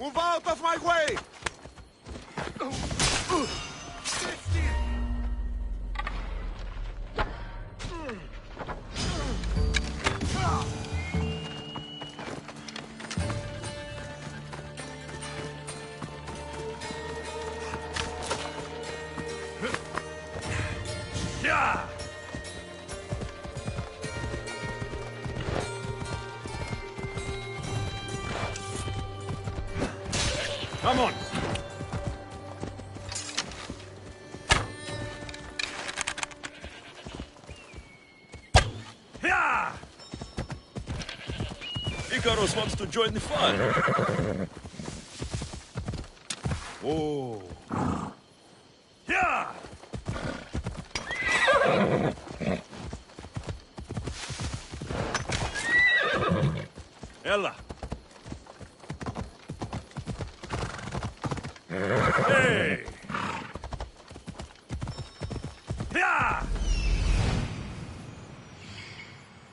Move out of my way! Come on! Yeah! Icarus wants to join the fun. Oh. Yeah! Ella. Hey! Yeah!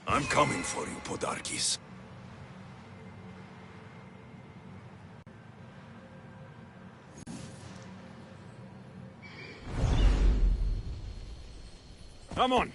I'm coming for you, Podarkis. Come on!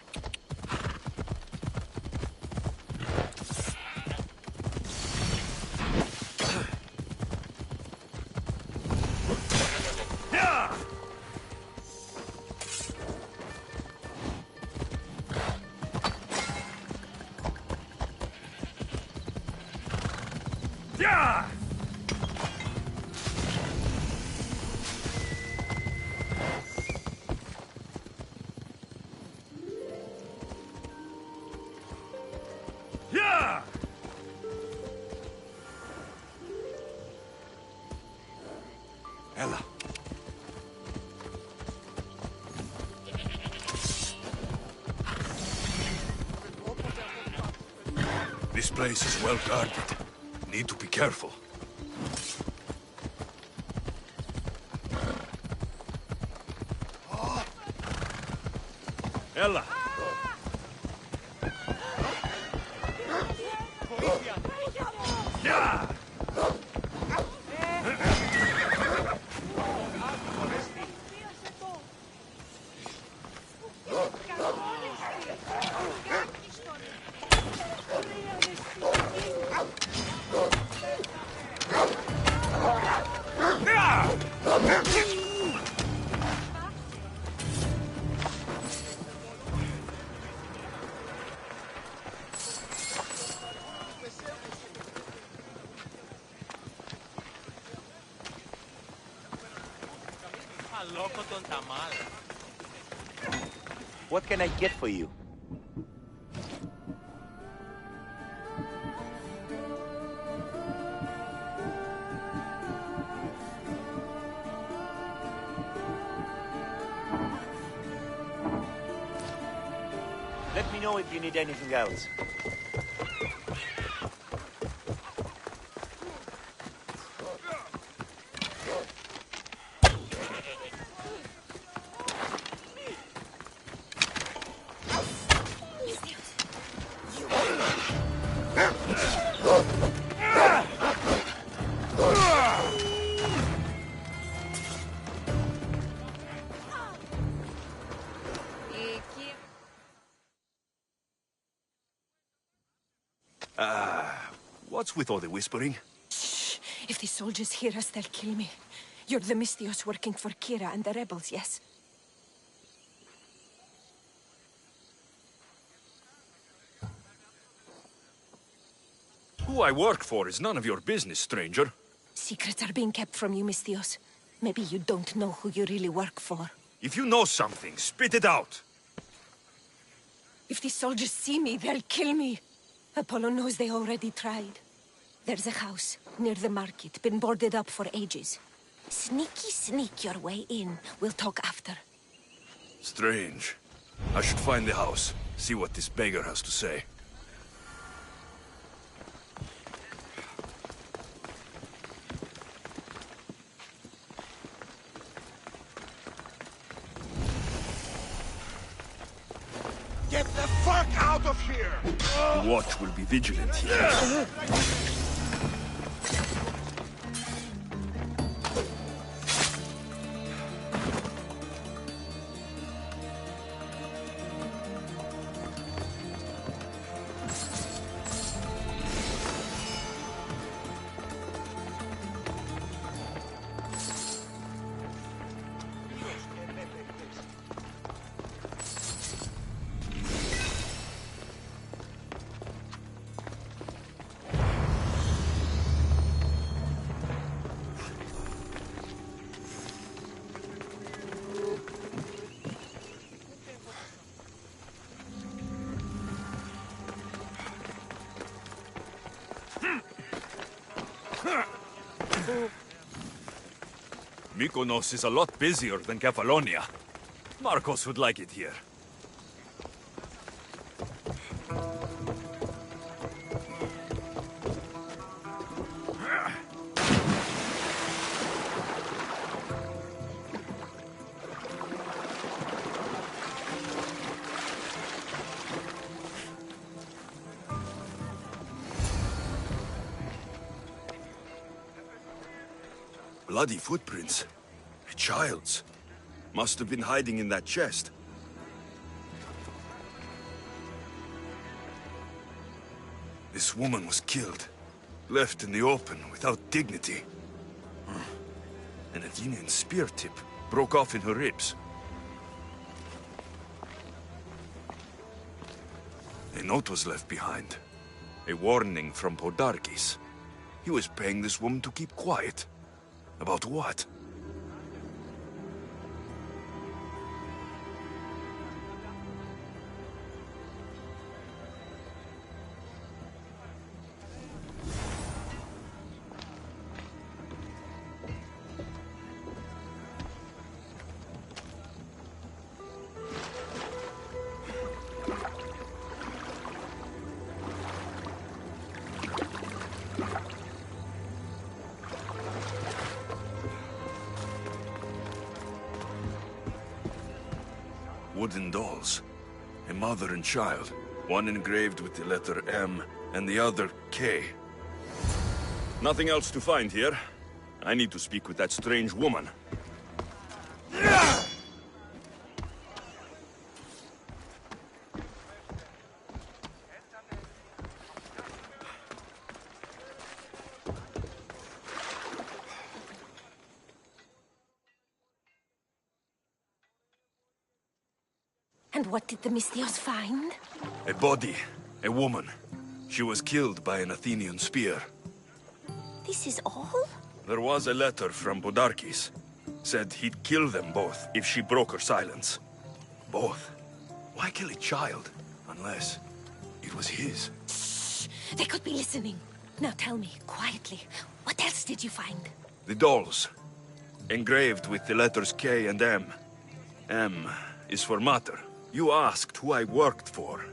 Yeah! Yeah! Ella. This place is well guarded. Need to be careful. Ella! Yeah! What can I get for you? Let me know if you need anything else. What's with all the whispering? Shh! If the soldiers hear us, they'll kill me. You're the Mystios working for Kira and the rebels, yes? Who I work for is none of your business, stranger. Secrets are being kept from you, Mystios. Maybe you don't know who you really work for. If you know something, spit it out. If the soldiers see me, they'll kill me. Apollo knows they already tried. There's a house near the market, been boarded up for ages. Sneak your way in. We'll talk after. Strange. I should find the house, see what this beggar has to say. Get the fuck out of here! The watch will be vigilant here. Mykonos is a lot busier than Kefalonia. Marcos would like it here. Bloody footprints. A child's. Must have been hiding in that chest. This woman was killed. Left in the open without dignity. An Athenian spear tip broke off in her ribs. A note was left behind. A warning from Podarkis. He was paying this woman to keep quiet. About what? Wooden dolls. A mother and child. One engraved with the letter M and the other K. Nothing else to find here. I need to speak with that strange woman. And what did the Mystios find? A body. A woman. She was killed by an Athenian spear. This is all? There was a letter from Podarkis. Said he'd kill them both if she broke her silence. Both? Why kill a child? Unless it was his. Shh! They could be listening. Now tell me, quietly, what else did you find? The dolls. Engraved with the letters K and M. M is for mater. You asked who I worked for.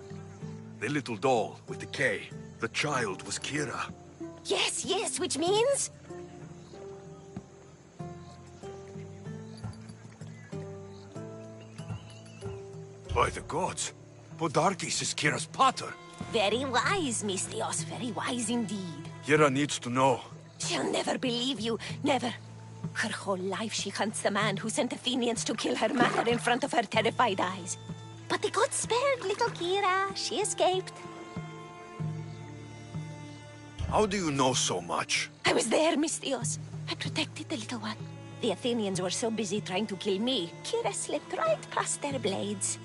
The little doll with the K. The child was Kira. Yes, yes, which means? By the gods, Podarkis is Kira's pater. Very wise, Mystios, very wise indeed. Kira needs to know. She'll never believe you, never. Her whole life she hunts the man who sent Athenians to kill her mother in front of her terrified eyes. But the gods spared little Kira. She escaped. How do you know so much? I was there, Mystios. I protected the little one. The Athenians were so busy trying to kill me, Kira slipped right past their blades.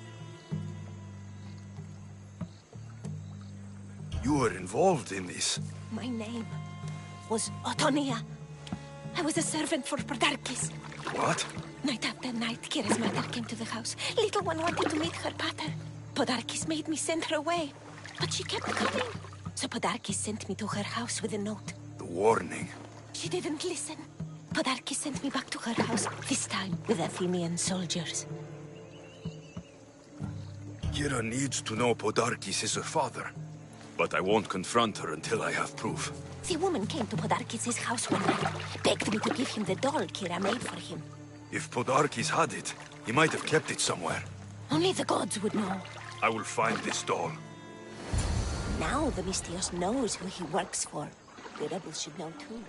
You were involved in this. My name was Otonia. I was a servant for Podarkis. What? Night after night, Kira's mother came to the house. Little one wanted to meet her pater. Podarkis made me send her away, but she kept coming. So Podarkis sent me to her house with a note. The warning. She didn't listen. Podarkis sent me back to her house, this time with Athenian soldiers. Kira needs to know Podarkis is her father. But I won't confront her until I have proof. The woman came to Podarkis' house one night, begged me to give him the doll Kira made for him. If Podarkis had it, he might have kept it somewhere. Only the gods would know. I will find this doll. Now the Mystios knows who he works for. The rebels should know too.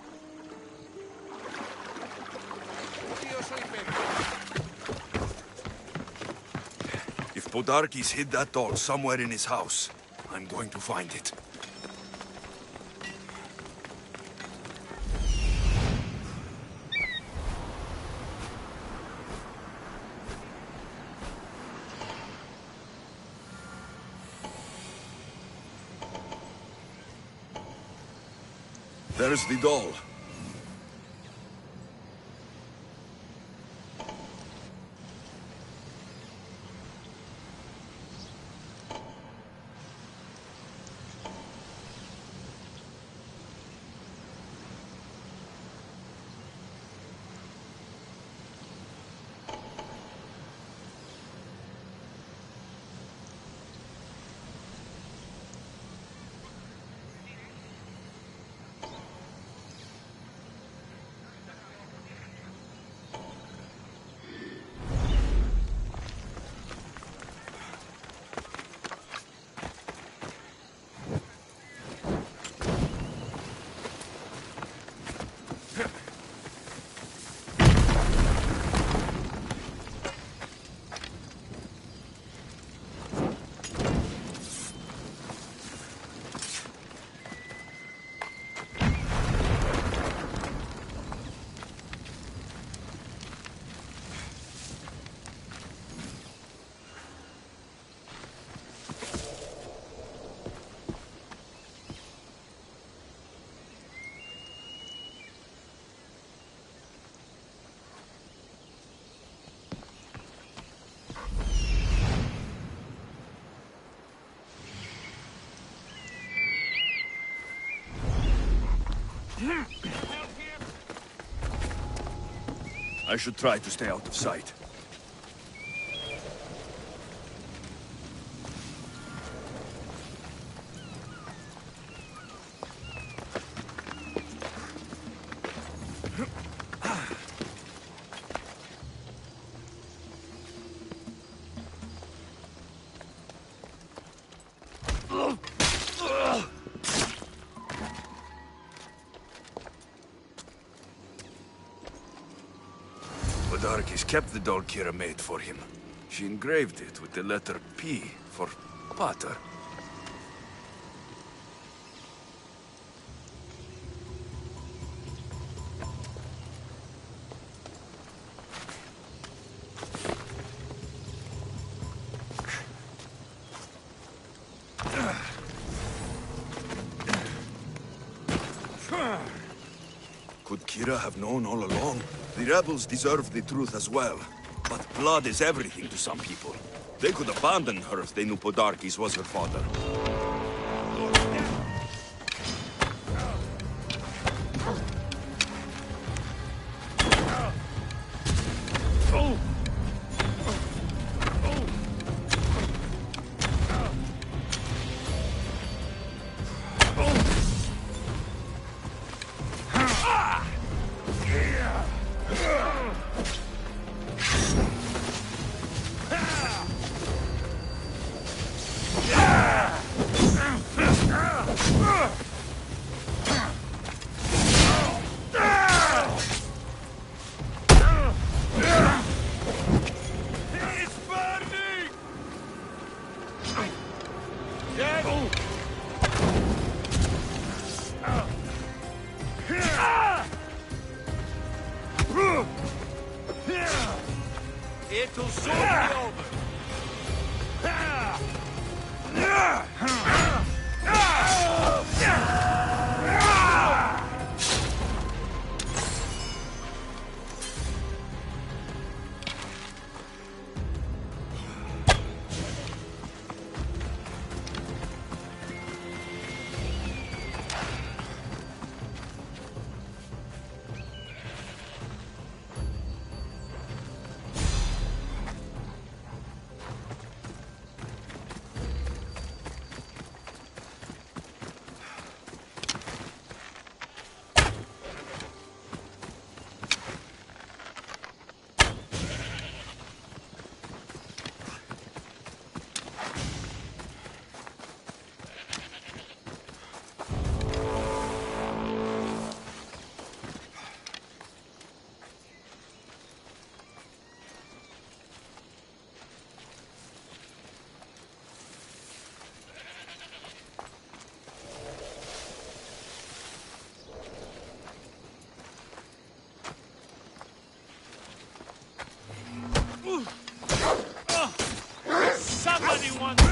If Podarkis hid that doll somewhere in his house, I'm going to find it. There's the doll. I should try to stay out of sight. Darkies kept the doll Kira made for him. She engraved it with the letter P for Pater. Could Kira have known all along? The rebels deserve the truth as well. But blood is everything to some people. They could abandon her if they knew Podarkes was her father. It'll soon be over. Somebody wants...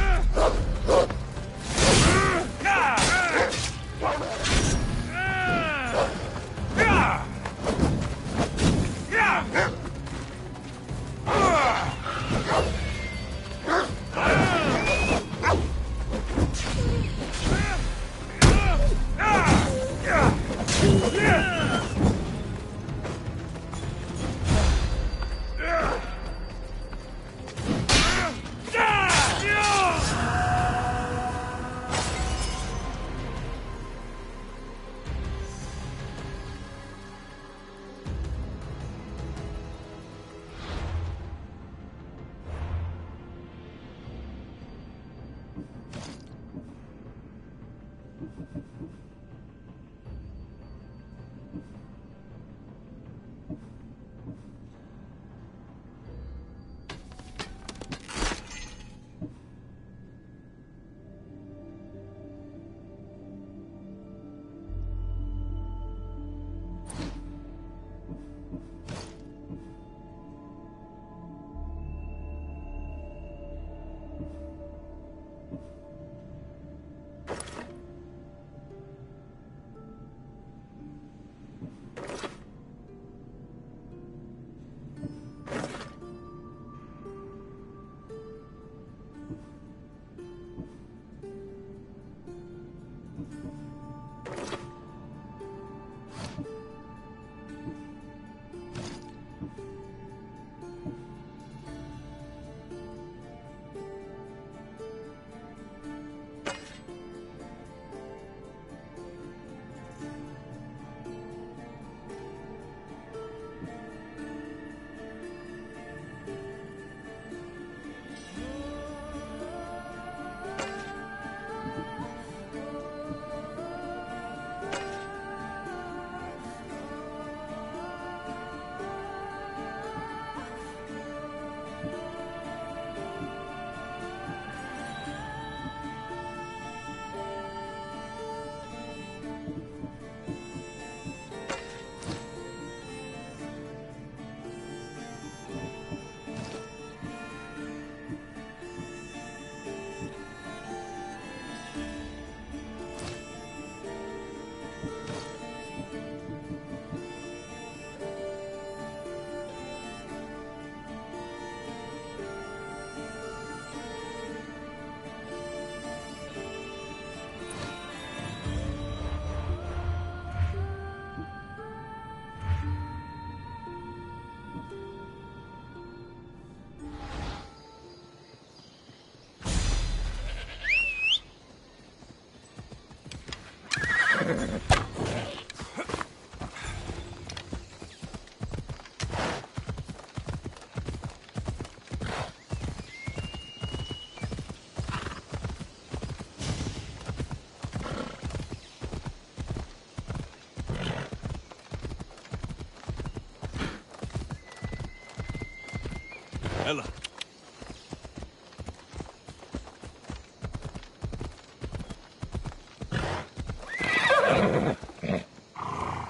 Ella.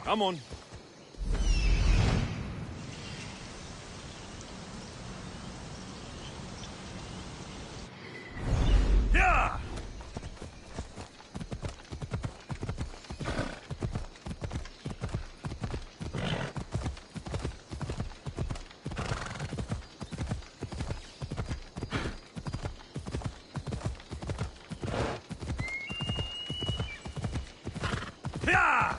Come on. Yeah! Yeah!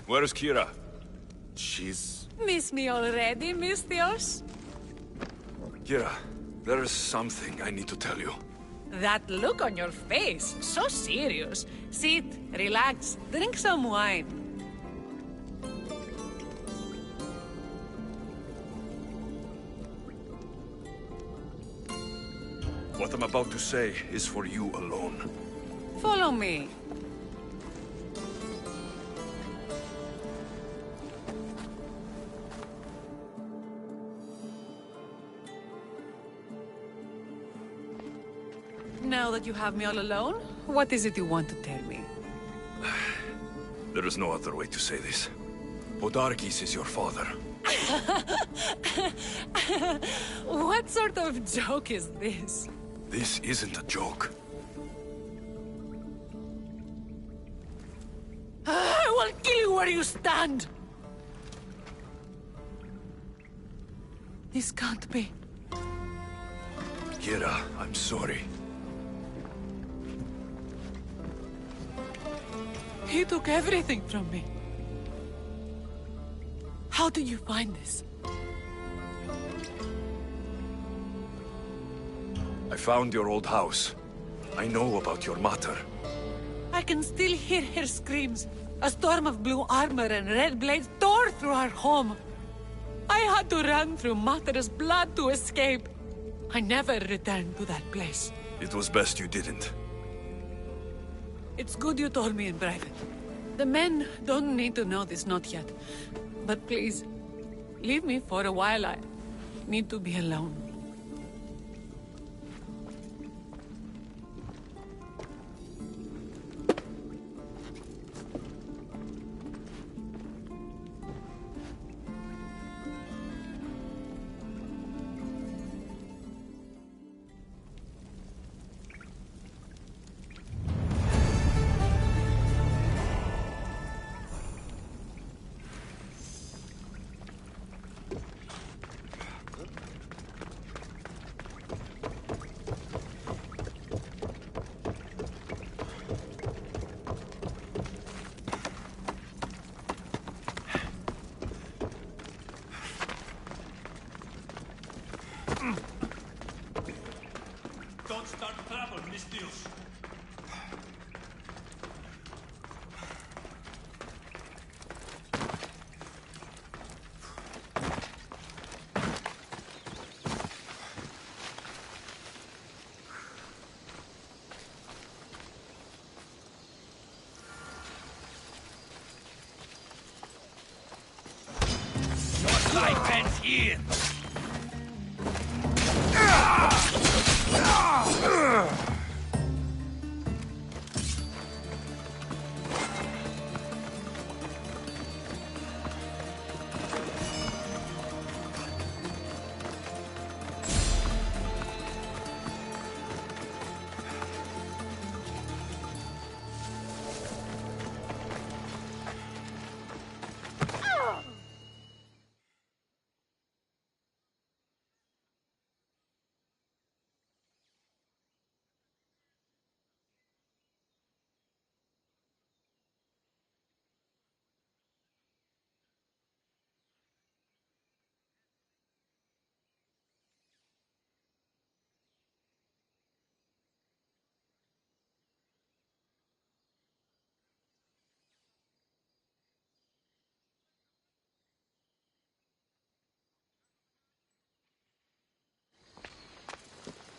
Where's Kira? She's... Miss me already, Mistios? Kira, there is something I need to tell you. That look on your face, so serious. Sit, relax, drink some wine. What I'm about to say is for you alone. Follow me. Now that you have me all alone, what is it you want to tell me? There is no other way to say this. Podarkis is your father. What sort of joke is this? This isn't a joke. I will kill you where you stand! This can't be. Kira, I'm sorry. He took everything from me. How did you find this? I found your old house. I know about your mother. I can still hear her screams. A storm of blue armor and red blades tore through our home. I had to run through Mater's blood to escape. I never returned to that place. It was best you didn't. It's good you told me in private. The men don't need to know this, not yet. But please, leave me for a while. I need to be alone. Don't start trouble, Mistios. Your life ends here.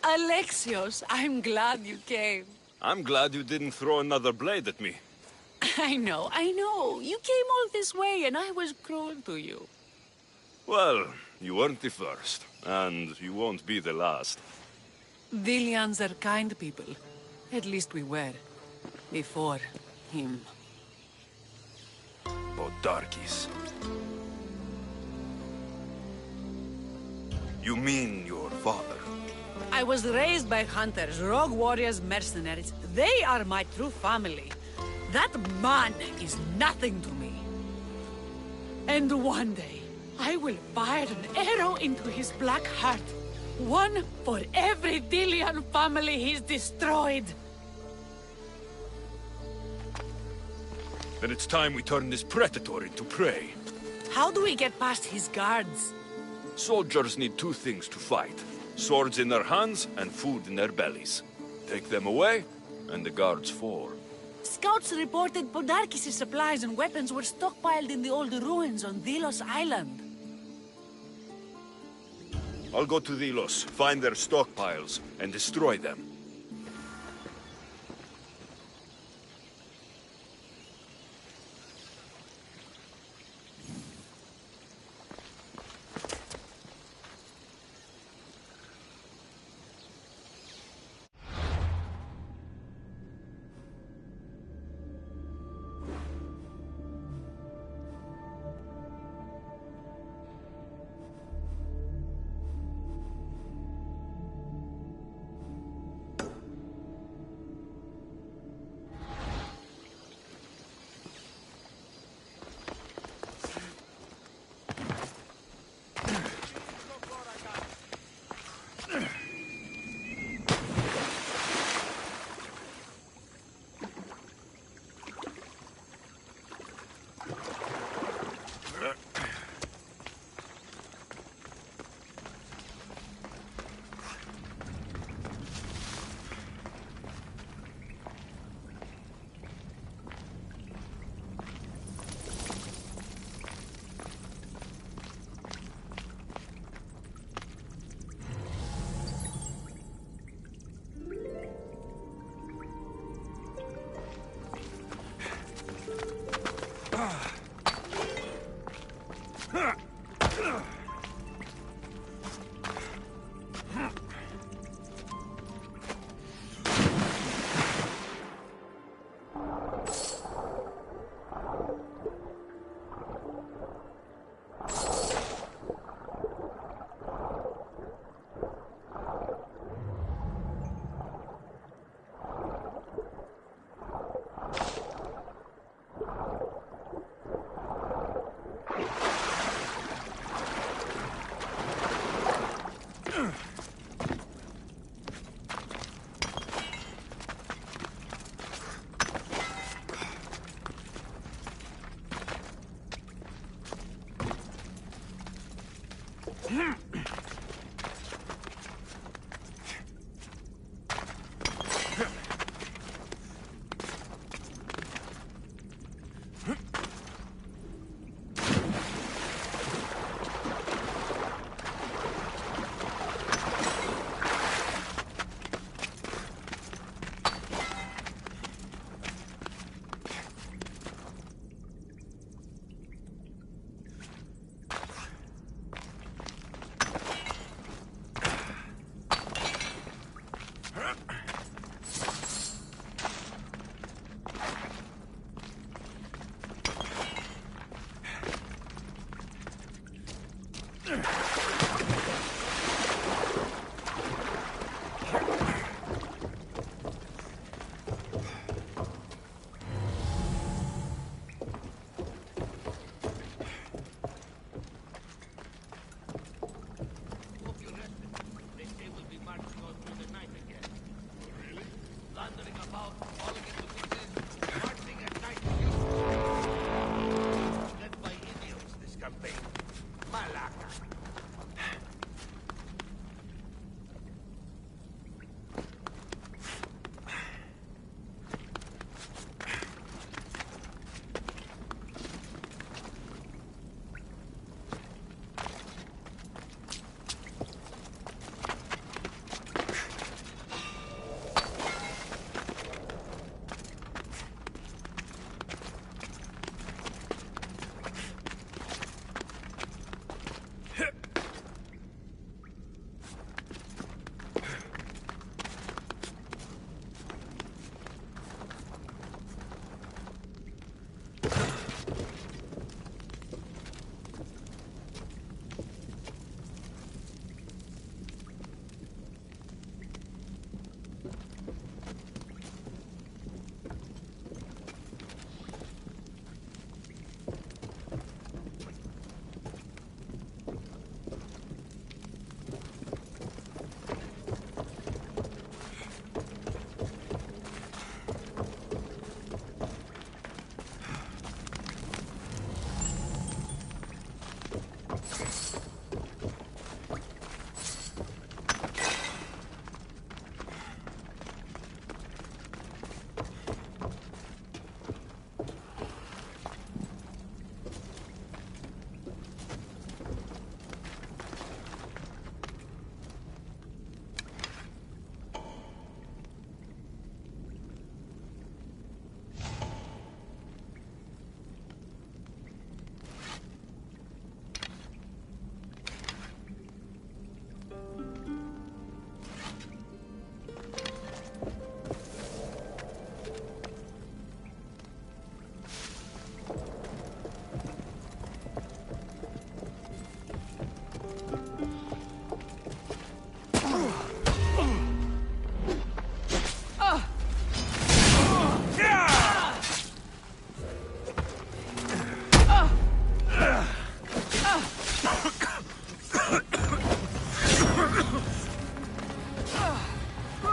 Alexios, I'm glad you came. I'm glad you didn't throw another blade at me. I know. You came all this way and I was cruel to you. Well, you weren't the first, and you won't be the last. Villians are kind people. At least we were. Before him. Oh, darkies. You mean your father? I was raised by hunters, rogue warriors, mercenaries. They are my true family. That man is nothing to me. And one day, I will fire an arrow into his black heart. One for every Dillian family he's destroyed. Then it's time we turn this predator into prey. How do we get past his guards? Soldiers need two things to fight. Swords in their hands and food in their bellies. Take them away, and the guards fall. Scouts reported Podarkis' supplies and weapons were stockpiled in the old ruins on Delos Island. I'll go to Delos, find their stockpiles, and destroy them.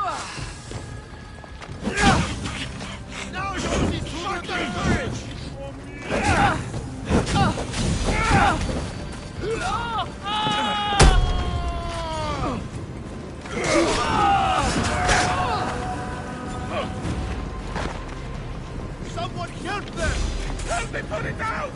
Now you'll see fucking courage! Someone help them! Help me put it out!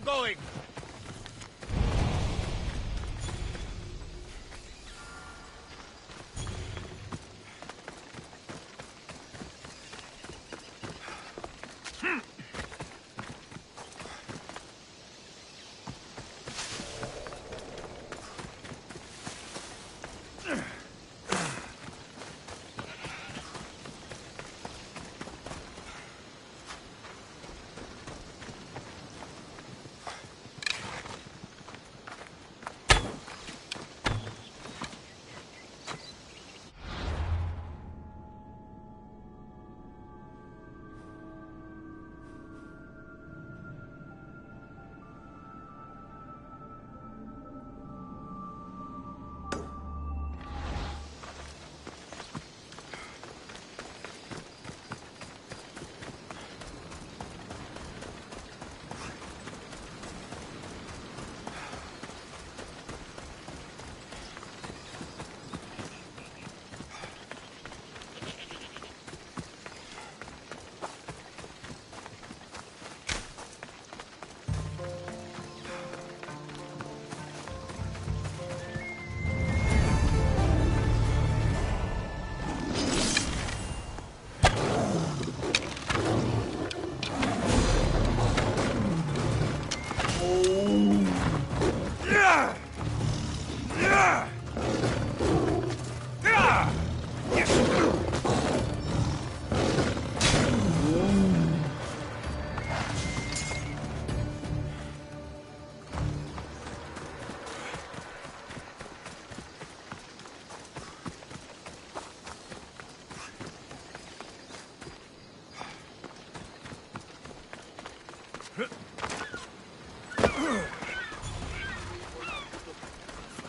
going?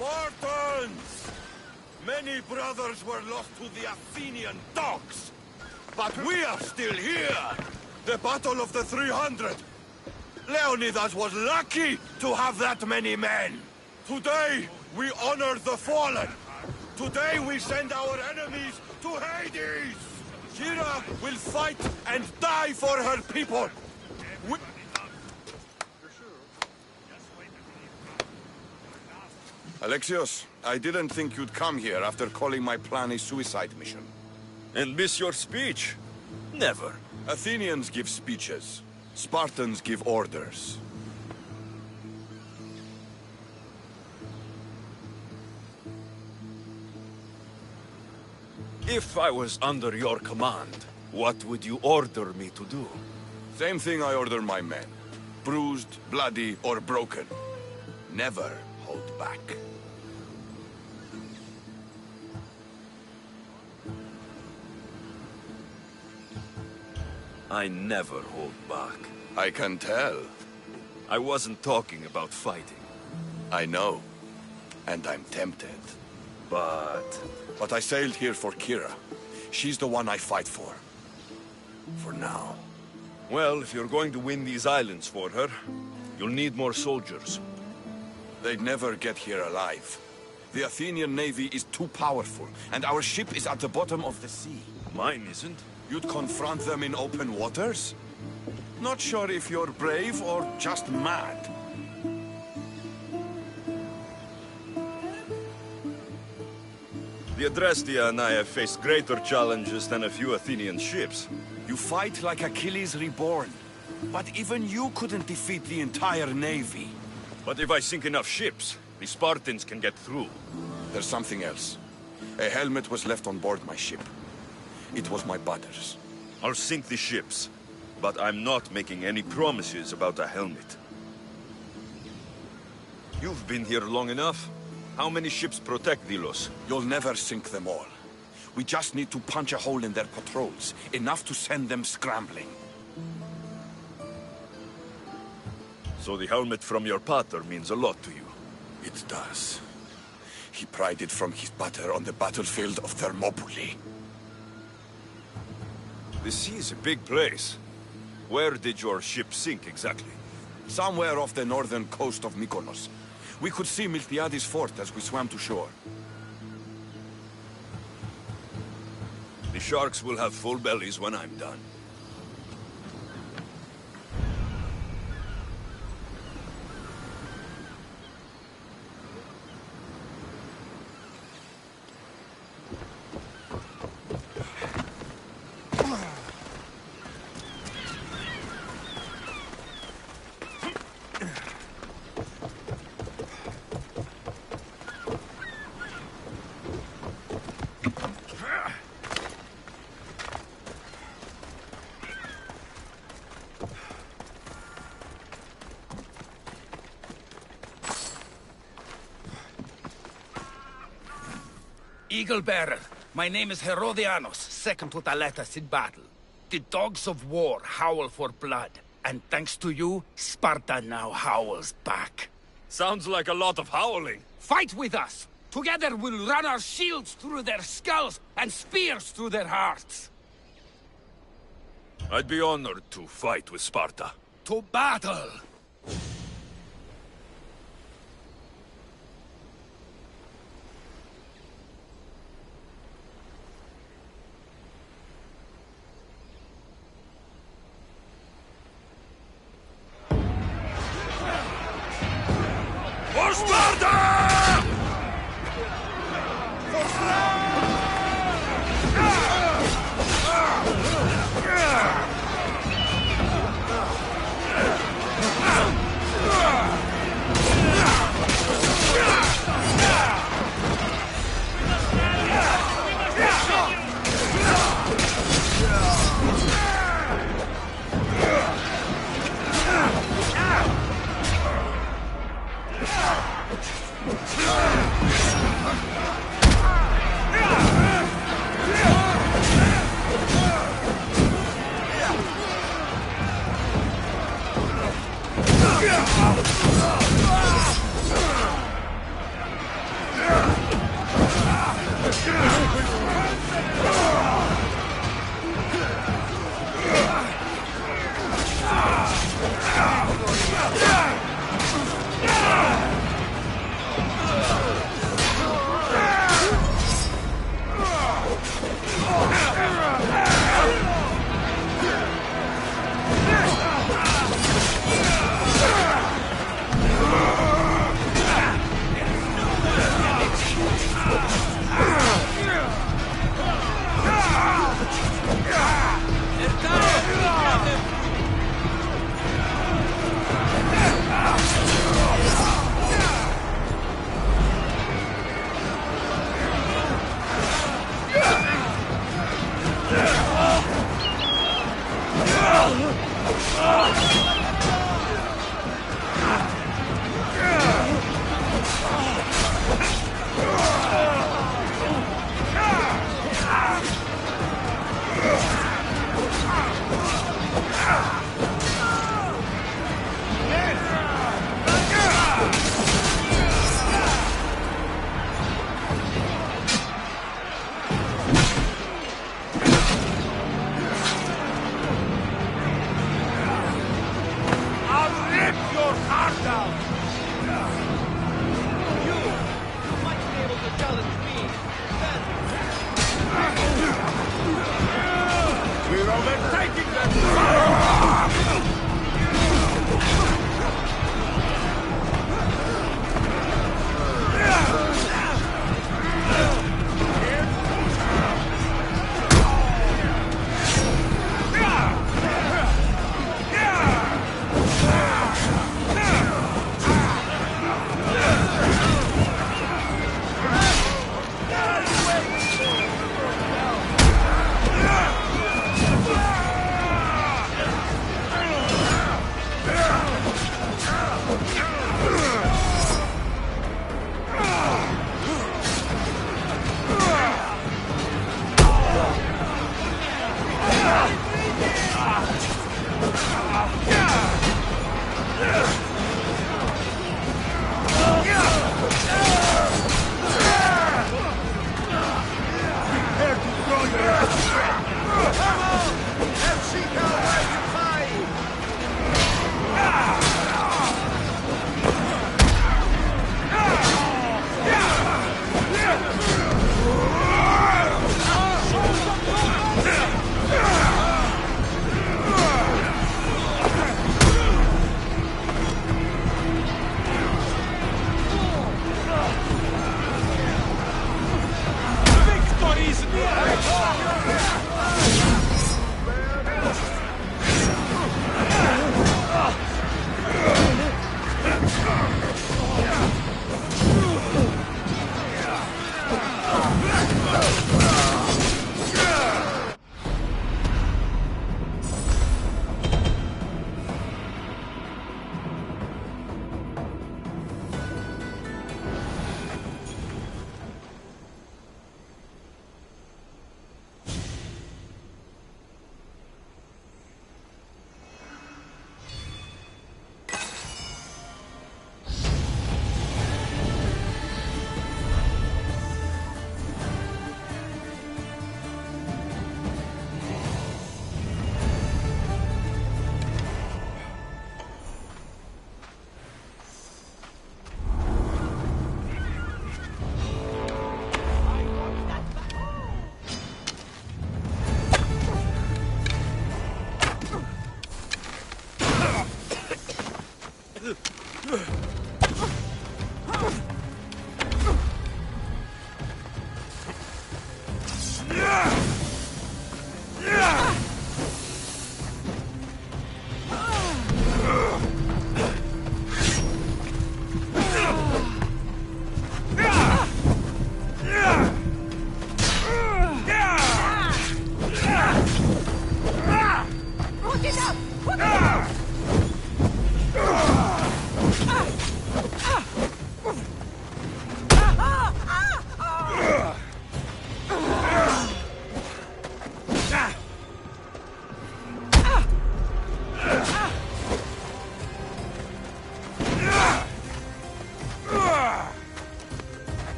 Spartans! Many brothers were lost to the Athenian dogs. But we are still here! The Battle of the 300! Leonidas was lucky to have that many men! Today, we honor the fallen! Today, we send our enemies to Hades! Kira will fight and die for her people! Alexios, I didn't think you'd come here after calling my plan a suicide mission. And miss your speech? Never. Athenians give speeches. Spartans give orders. If I was under your command, what would you order me to do? Same thing I order my men. Bruised, bloody, or broken. Never hold back. I never hold back. I can tell. I wasn't talking about fighting. I know. And I'm tempted. But I sailed here for Kira. She's the one I fight for. For now. well, if you're going to win these islands for her, you'll need more soldiers. They'd never get here alive. The Athenian navy is too powerful, and our ship is at the bottom of the sea. Mine isn't. You'd confront them in open waters? Not sure if you're brave or just mad. The Adrestia and I have faced greater challenges than a few Athenian ships. You fight like Achilles reborn. But even you couldn't defeat the entire navy. But if I sink enough ships, the Spartans can get through. There's something else. A helmet was left on board my ship. It was my brother's. I'll sink the ships, but I'm not making any promises about a helmet. You've been here long enough. How many ships protect Delos? You'll never sink them all. We just need to punch a hole in their patrols, enough to send them scrambling. So the helmet from your pater means a lot to you. It does. He pried it from his pater on the battlefield of Thermopylae. The sea is a big place. Where did your ship sink exactly? Somewhere off the northern coast of Mykonos. We could see Miltiades fort as we swam to shore. The sharks will have full bellies when I'm done. Eagle Bearer, my name is Herodianos, second to Thaletas in battle. The dogs of war howl for blood, and thanks to you, Sparta now howls back. Sounds like a lot of howling. Fight with us! Together we'll run our shields through their skulls and spears through their hearts. I'd be honored to fight with Sparta. To battle! For Sparta!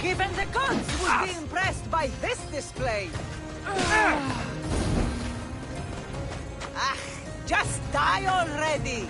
Even the gods would be impressed by this display. Ah, just die already!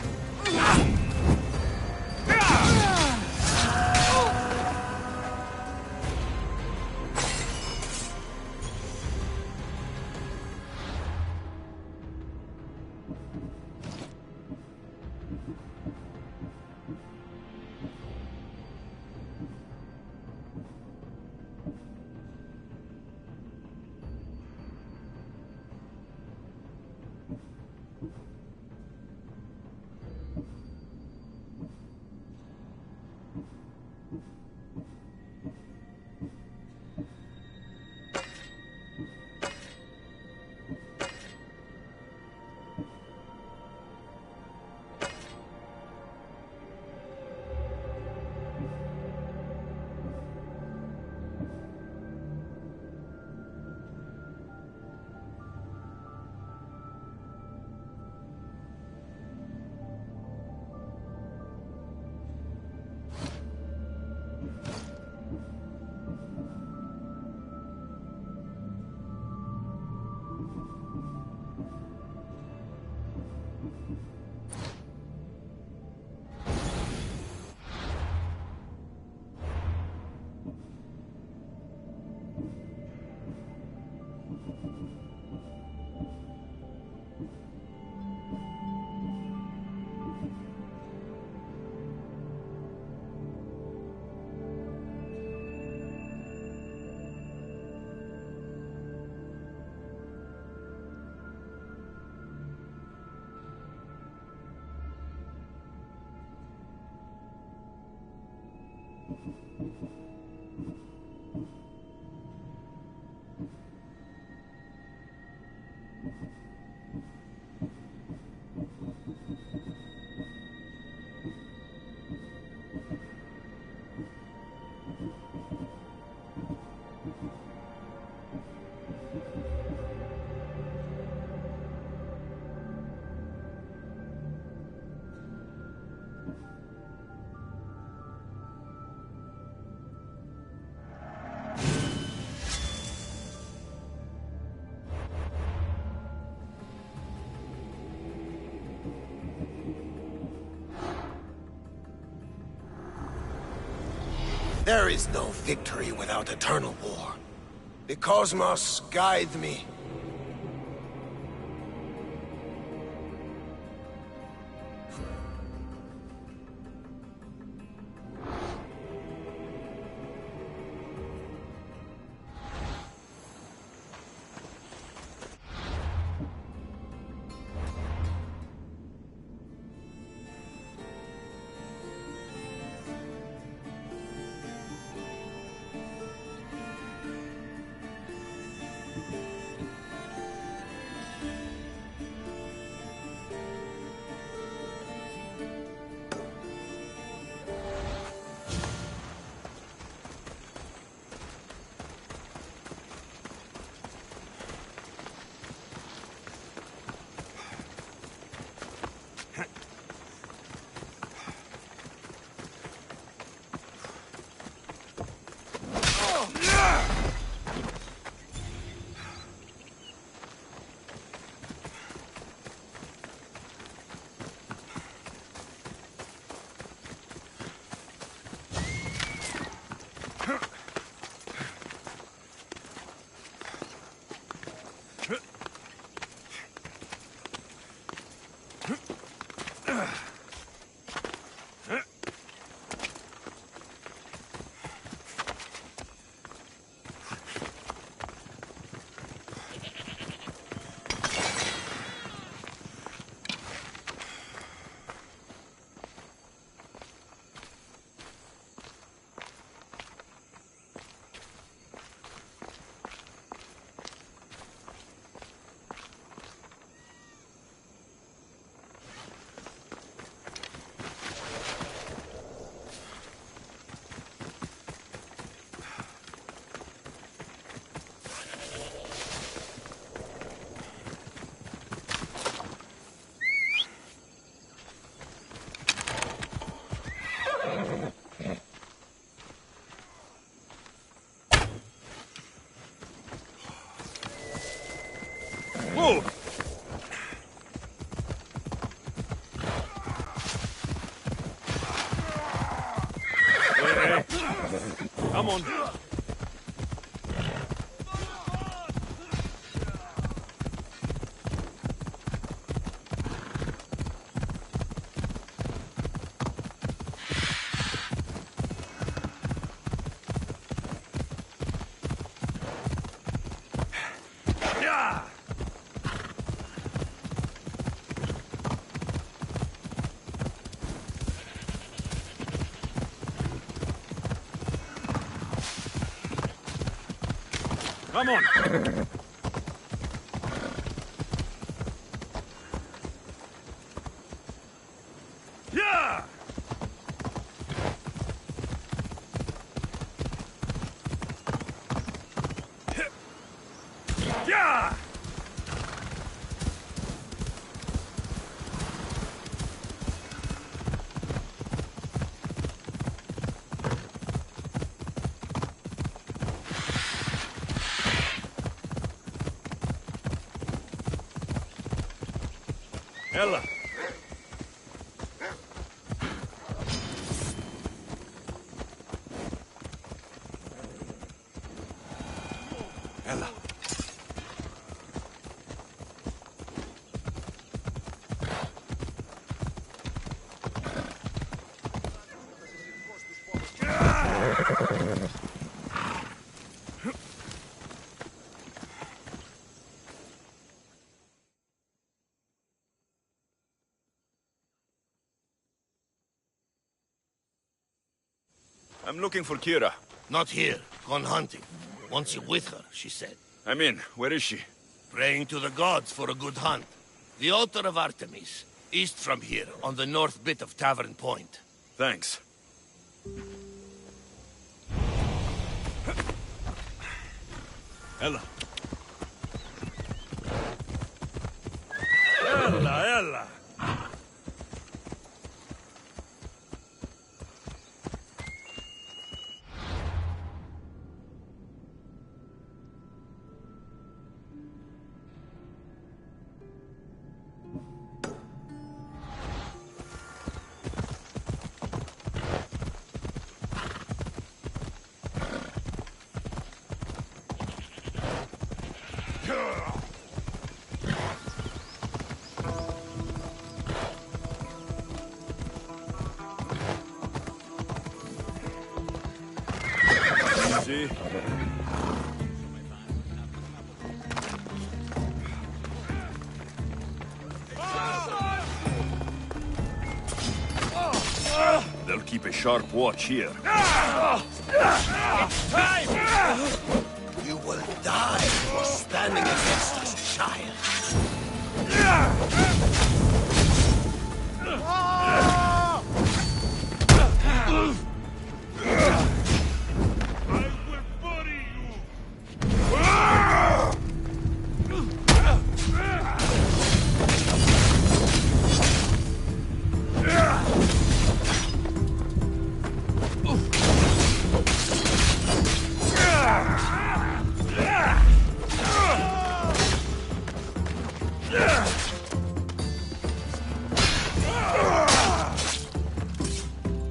There is no victory without eternal war. The cosmos guide me. Come on. Come on! Yeah! Yeah! Ella! Ella. I'm looking for Kira. Not here. Gone hunting. Wants you with her, she said. I'm in. Where is she? Praying to the gods for a good hunt. The altar of Artemis. East from here, on the north bit of Tavern Point. Thanks. Ella. Ella! See? They'll keep a sharp watch here. It's time! You will die for standing against us, child.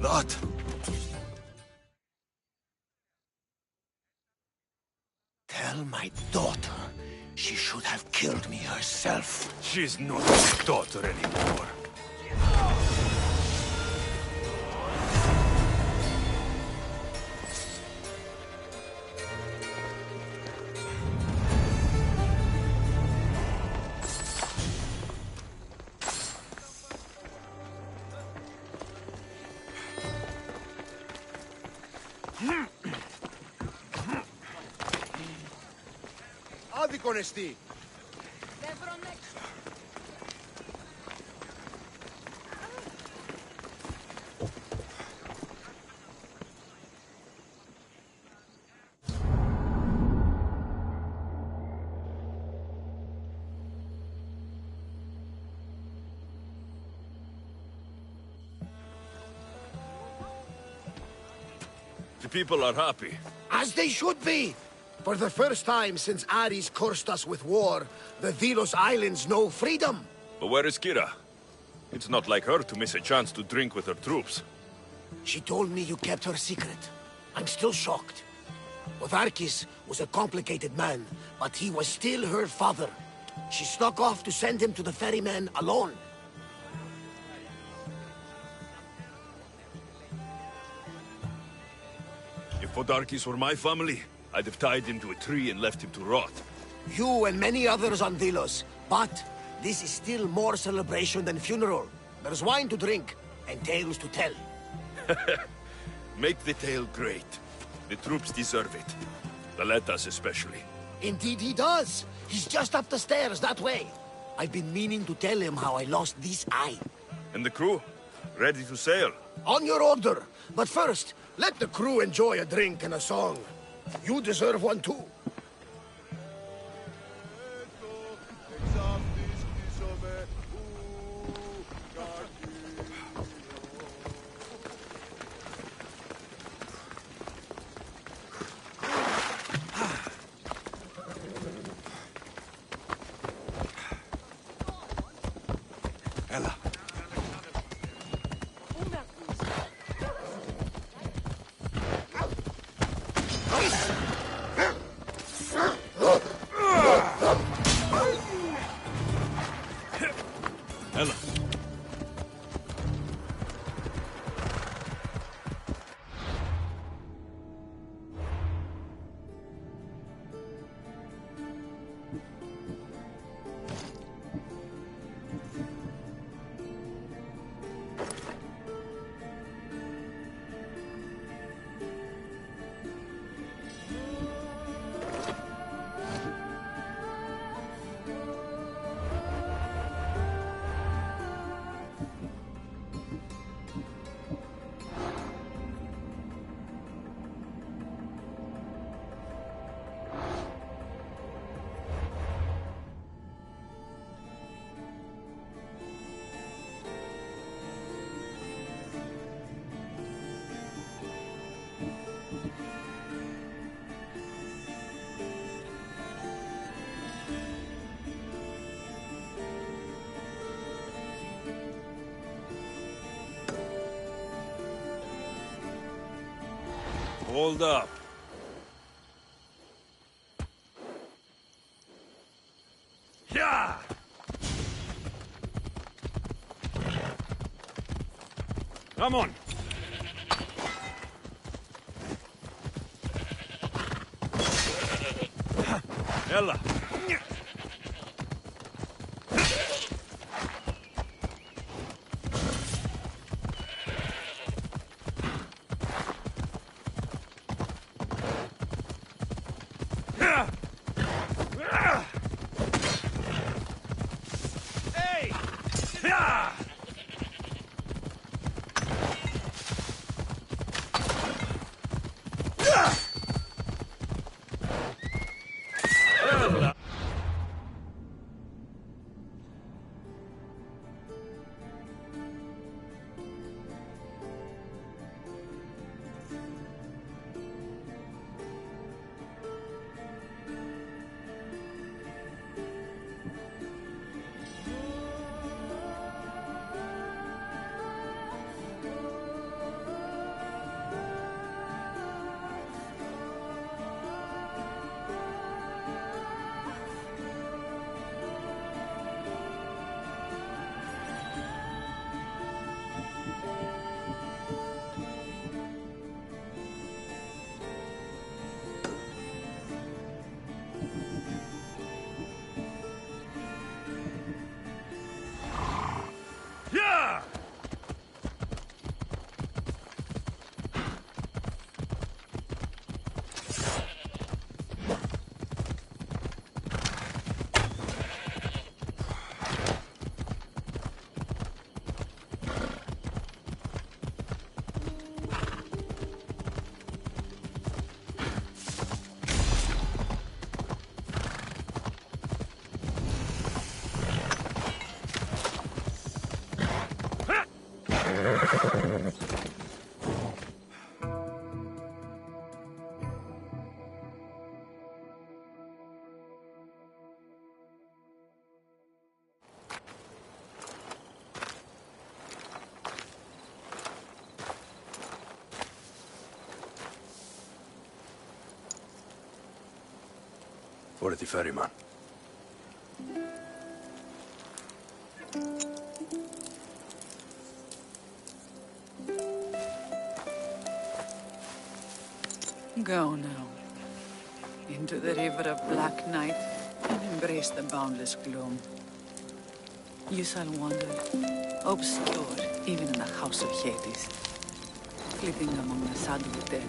Lot. Tell my daughter she should have killed me herself. She's not my daughter anymore. Άδικον εστί. The people are happy. As they should be. For the first time since Ares cursed us with war, the Delos Islands know freedom. But where is Kira? It's not like her to miss a chance to drink with her troops. She told me you kept her secret. I'm still shocked. Otharkis was a complicated man, but he was still her father. She snuck off to send him to the ferryman alone. If Odarkis were my family, I'd have tied him to a tree and left him to rot. You and many others on Delos, but this is still more celebration than funeral. There's wine to drink, and tales to tell. Make the tale great. The troops deserve it. Valetas especially. Indeed he does. He's just up the stairs that way. I've been meaning to tell him how I lost this eye. And the crew? Ready to sail? On your order. But first, let the crew enjoy a drink and a song. You deserve one too. Hold up. Yeah! Come on. Ella. for the ferryman. Go now. Into the river of black night and embrace the boundless gloom. You shall wander, obscure even in the house of Hades, flitting among the saddle dead.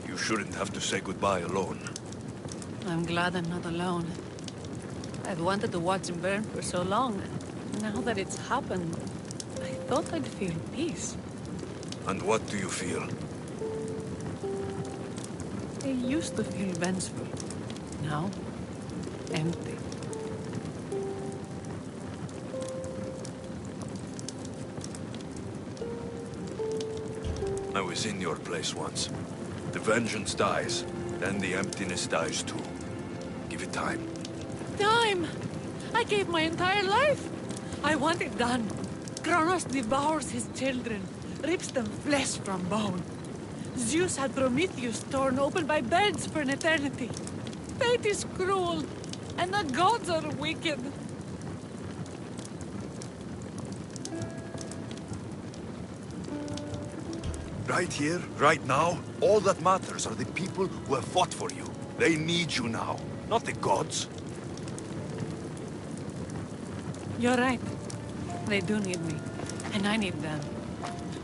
You shouldn't have to say goodbye alone. I'm glad I'm not alone. I've wanted to watch him burn for so long. Now that it's happened, I thought I'd feel peace. And what do you feel? I used to feel vengeful. Now, empty. I was in your place once. The vengeance dies, then the emptiness dies too. Give it time. Time! I gave my entire life! I want it done. Kronos devours his children, rips them flesh from bone. Zeus had Prometheus torn open by birds for an eternity. Fate is cruel, and the gods are wicked. Right here, right now, all that matters are the people who have fought for you. They need you now, not the gods. You're right. They do need me, and I need them.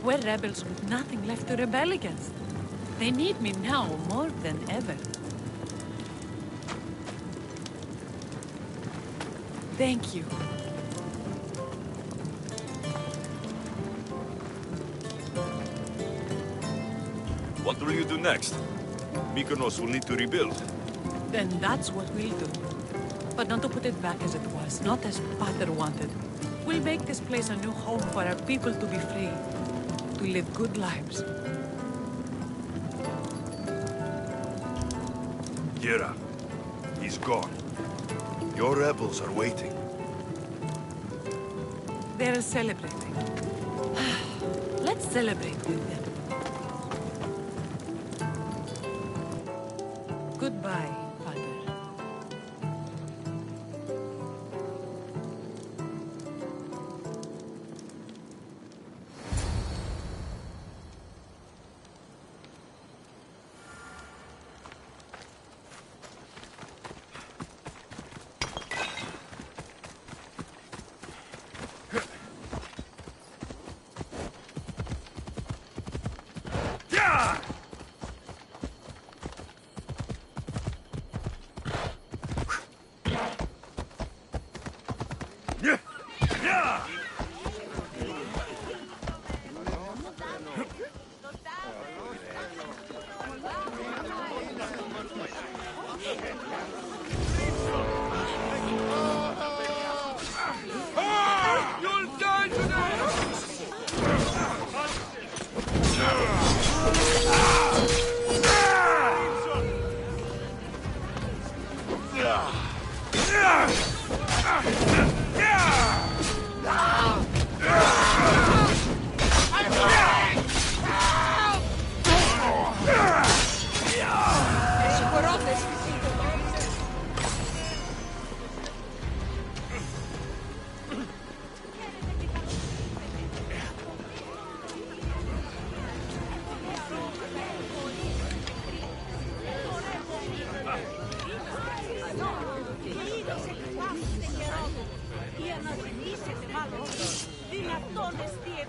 We're rebels with nothing left to rebel against. They need me now more than ever. Thank you. What will you do next? Mykonos will need to rebuild. Then that's what we'll do. But not to put it back as it was, not as Pater wanted. We'll make this place a new home for our people to be free, to live good lives. Kira, he's gone. Your rebels are waiting. They're celebrating. Let's celebrate with them. Goodbye, Pater.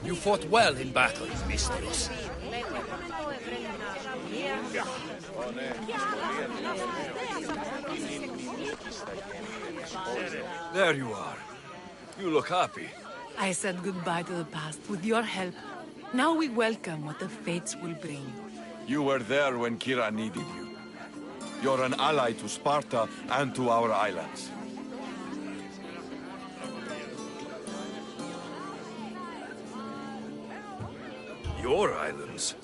You fought well in battle, Mistros. There you are. You look happy. I said goodbye to the past with your help. Now we welcome what the fates will bring. You were there when Kira needed you. You're an ally to Sparta and to our islands. Your islands?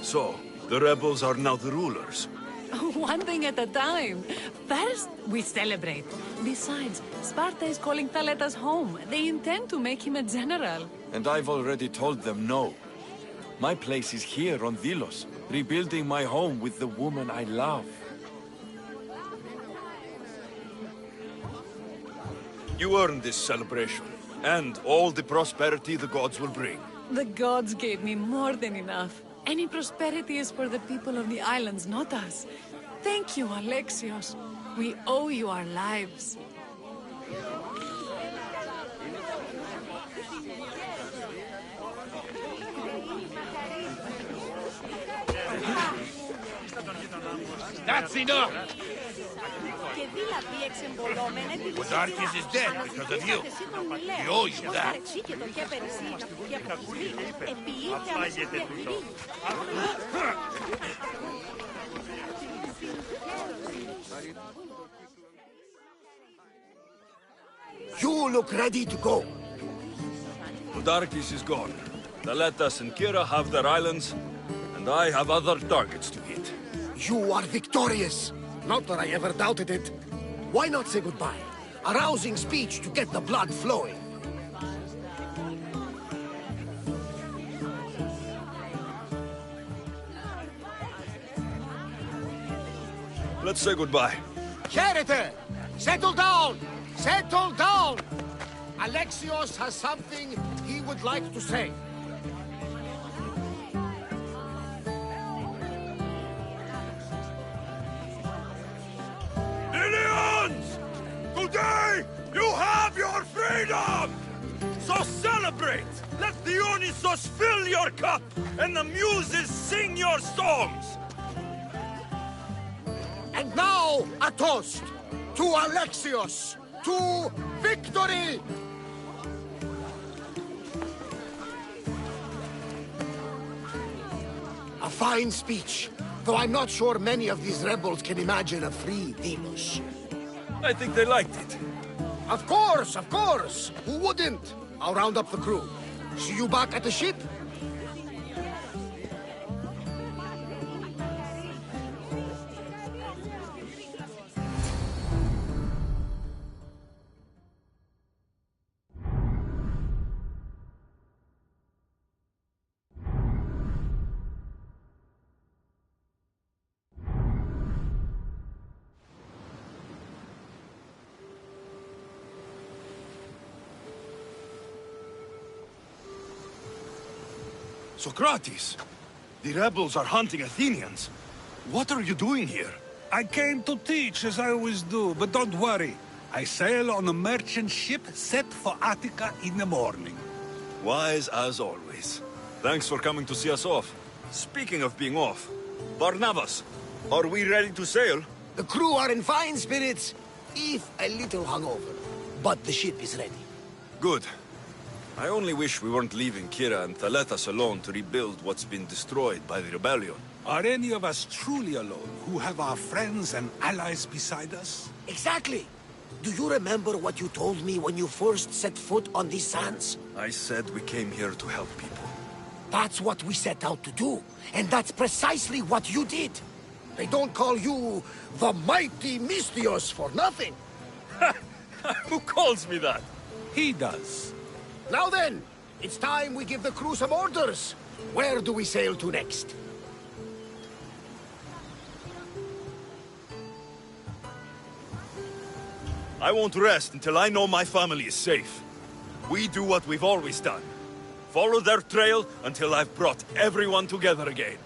So, the rebels are now the rulers. One thing at a time. First, we celebrate. Besides, Sparta is calling Thaletas home. They intend to make him a general. And I've already told them no. My place is here on Delos, rebuilding my home with the woman I love. You earned this celebration, and all the prosperity the gods will bring. The gods gave me more than enough. Any prosperity is for the people of the islands, not us. Thank you, Alexios. We owe you our lives. That's enough! Odyssey is dead because of you. We owe you that. You look ready to go. Odarkis is gone. Thaletas and Kira have their islands, and I have other targets to hit. You are victorious. Not that I ever doubted it. Why not say goodbye? A rousing speech to get the blood flowing. Let's say goodbye. Charity! Settle down! Settle down! Alexios has something he would like to say. Today, you have your freedom! So celebrate! Let Dionysos fill your cup, and the muses sing your songs! And now, a toast to Alexios, to victory! A fine speech, though I'm not sure many of these rebels can imagine a free Delos. I think they liked it. Of course, of course! Who wouldn't? I'll round up the crew. See you back at the ship? Socrates! The rebels are hunting Athenians. What are you doing here? I came to teach, as I always do, but don't worry. I sail on a merchant ship set for Attica in the morning. Wise as always. Thanks for coming to see us off. Speaking of being off, Barnabas, are we ready to sail? The crew are in fine spirits, if a little hungover. But the ship is ready. Good. I only wish we weren't leaving Kira and Thaletas alone to rebuild what's been destroyed by the rebellion. Are any of us truly alone, who have our friends and allies beside us? Exactly! Do you remember what you told me when you first set foot on these sands? I said we came here to help people. That's what we set out to do, and that's precisely what you did. They don't call you the mighty Mystios for nothing. Who calls me that? He does. Now then, it's time we give the crew some orders. Where do we sail to next? I won't rest until I know my family is safe. We do what we've always done. Follow their trail until I've brought everyone together again.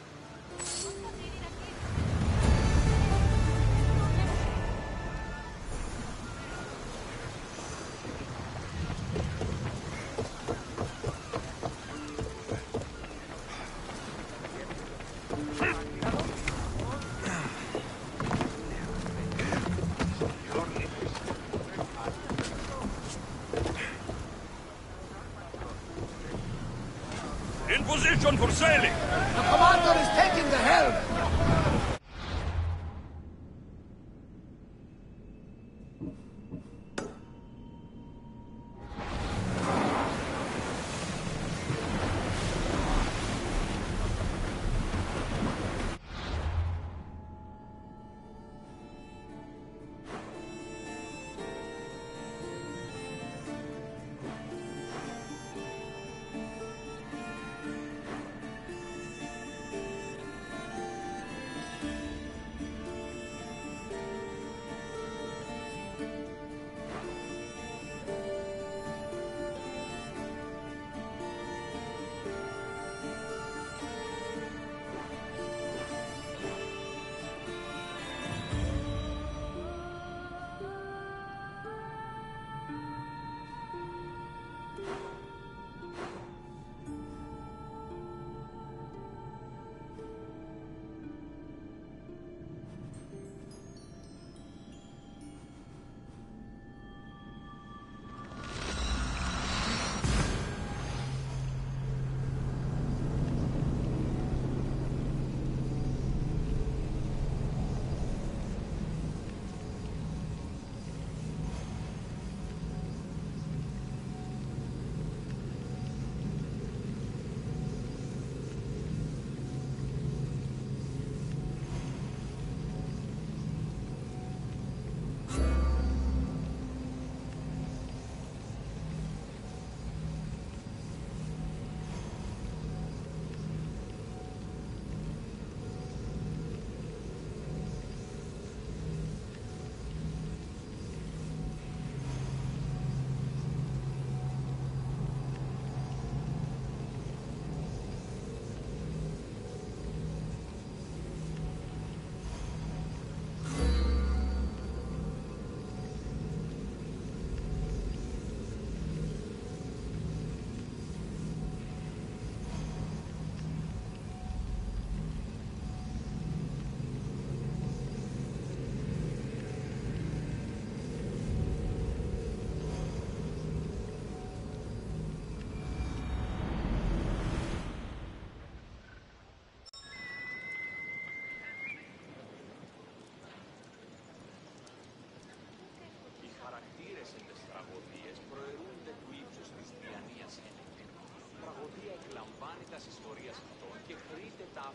In position for sailing! The commander is taking the helm!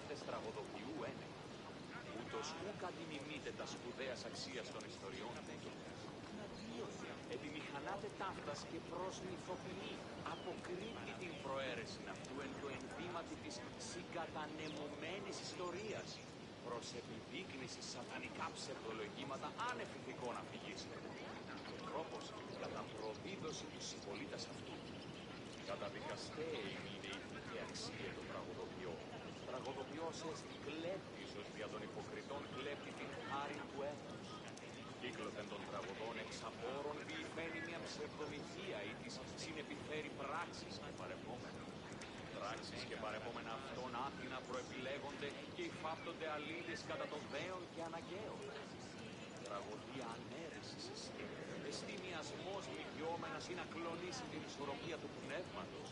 ναύτες τραγωδοποιού ένεκα. Ούτως ουκ αντιμιμείται τα σπουδαίας αξίας των ιστοριών του. Επιμηχανάται ταύτας και προσμυθοποιεί, αποκρύπτει την προαίρεση αυτού εν το ενδύματι της συγκατανεμωμένης ιστορίας, προς επιδείκνυση σατανικά ψευδολογήματα άνευ ηθικών αφηγήσεων. Ο τρόπος κατά προδίδωση του συμπολίτας αυτού. Καταδικαστέη είναι η ηθική αξία του τραγωδοποιού. Τραγωδοποιός εστι κλέπτης ως δια των υποκριτών κλέπτει την χάρη του έθνους. Κύκλωθεν των τραγωδών εξ απόρων διημένη μια ψευδομυθία ή της συνεπιφέρει πράξεις και παρεπόμενα. Πράξεις και παρεπόμενα αυτών άθινα προεπιλέγονται και υφάπτονται αλήθεις κατά των δέων και αναγκαίων. Τραγωδία ανέρεσης εστί. Εστί μοιασμός μυθιόμενας ή να κλονίσει την ισορροπία του πνεύματος.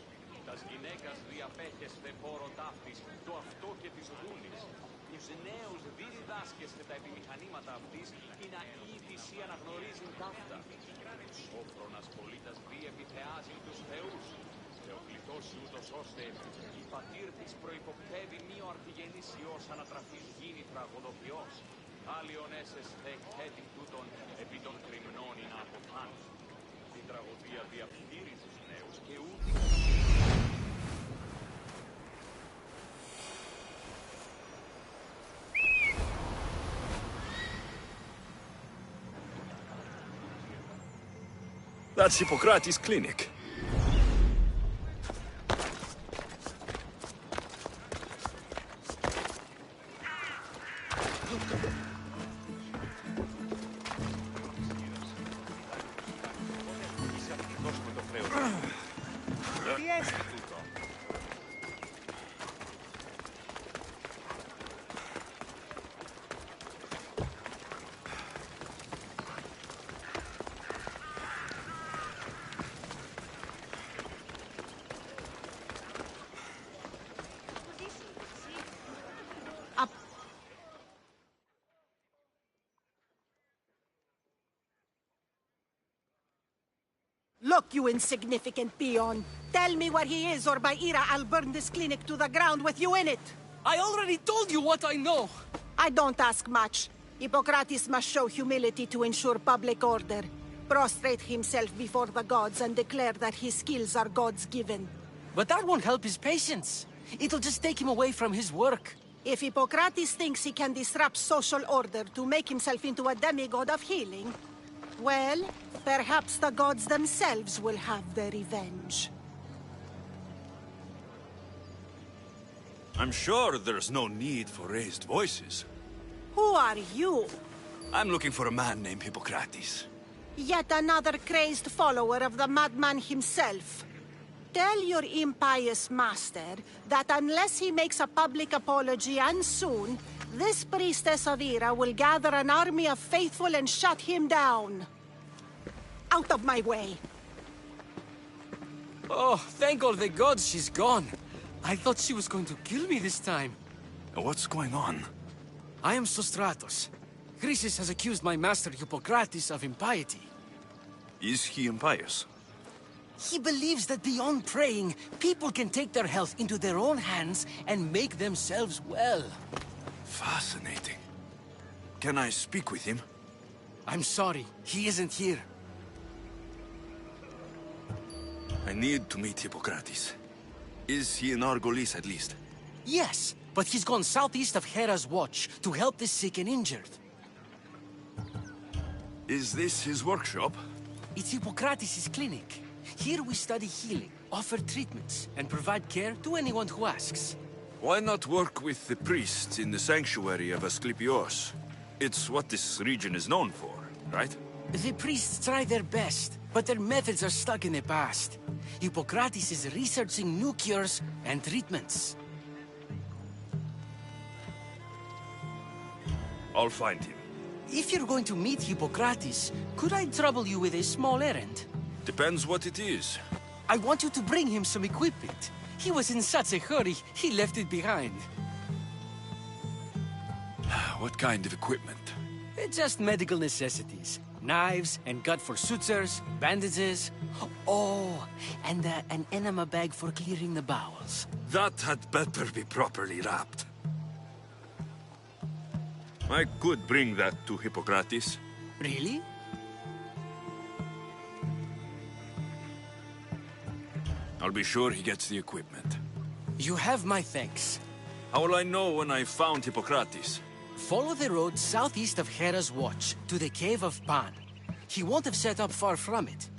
Τας γυναίκας διαπέχεσθε πόρο ταύτης, το αυτό και της δούλης. Τους νέους δι διδάσκεστε τα επιμηχανήματα αυτής ή να ήδης ή αναγνωρίζουν ταύτα. Σόφρονας πολίτας δι επιθεάζει τους θεούς. Θεοκλητός ούτως ώστε η πατήρ της προϋποπτεύει μη ο αρχιγενής Υιός ανατραφής γίνει τραγωδοποιός. Άλλιον έσες θέτην τούτον επί των κρυμνών ή να αποθάνουν. Η τραγωδία διαπτύρει τους νέους και ούτε That's Hippocrates' clinic. Look, you insignificant peon. Tell me where he is, or by Ira, I'll burn this clinic to the ground with you in it. I already told you what I know. I don't ask much. Hippocrates must show humility to ensure public order. Prostrate himself before the gods and declare that his skills are God's given. But that won't help his patients. It'll just take him away from his work. If Hippocrates thinks he can disrupt social order to make himself into a demigod of healing, well, perhaps the gods themselves will have their revenge. I'm sure there's no need for raised voices. Who are you? I'm looking for a man named Hippocrates. Yet another crazed follower of the madman himself. Tell your impious master that unless he makes a public apology, and soon, this priestess of Ira will gather an army of faithful and shut him down. Out of my way! Oh, thank all the gods she's gone. I thought she was going to kill me this time. What's going on? I am Sostratos. Chrysis has accused my master Hippocrates of impiety. Is he impious? He believes that beyond praying, people can take their health into their own hands and make themselves well. Fascinating. Can I speak with him? I'm sorry, he isn't here. I need to meet Hippocrates. Is he in Argolis at least? Yes, but he's gone southeast of Hera's Watch to help the sick and injured. Is this his workshop? It's Hippocrates' clinic. Here we study healing, offer treatments, and provide care to anyone who asks. Why not work with the priests in the sanctuary of Asclepios? It's what this region is known for, right? The priests try their best, but their methods are stuck in the past. Hippocrates is researching new cures and treatments. I'll find him. If you're going to meet Hippocrates, could I trouble you with a small errand? Depends what it is. I want you to bring him some equipment. He was in such a hurry, he left it behind. What kind of equipment? Just medical necessities. Knives and gut for sutures, bandages. Oh, and an enema bag for clearing the bowels. That had better be properly wrapped. I could bring that to Hippocrates. Really? I'll be sure he gets the equipment. You have my thanks. How will I know when I found Hippocrates? Follow the road southeast of Hera's Watch to the Cave of Pan. He won't have set up far from it.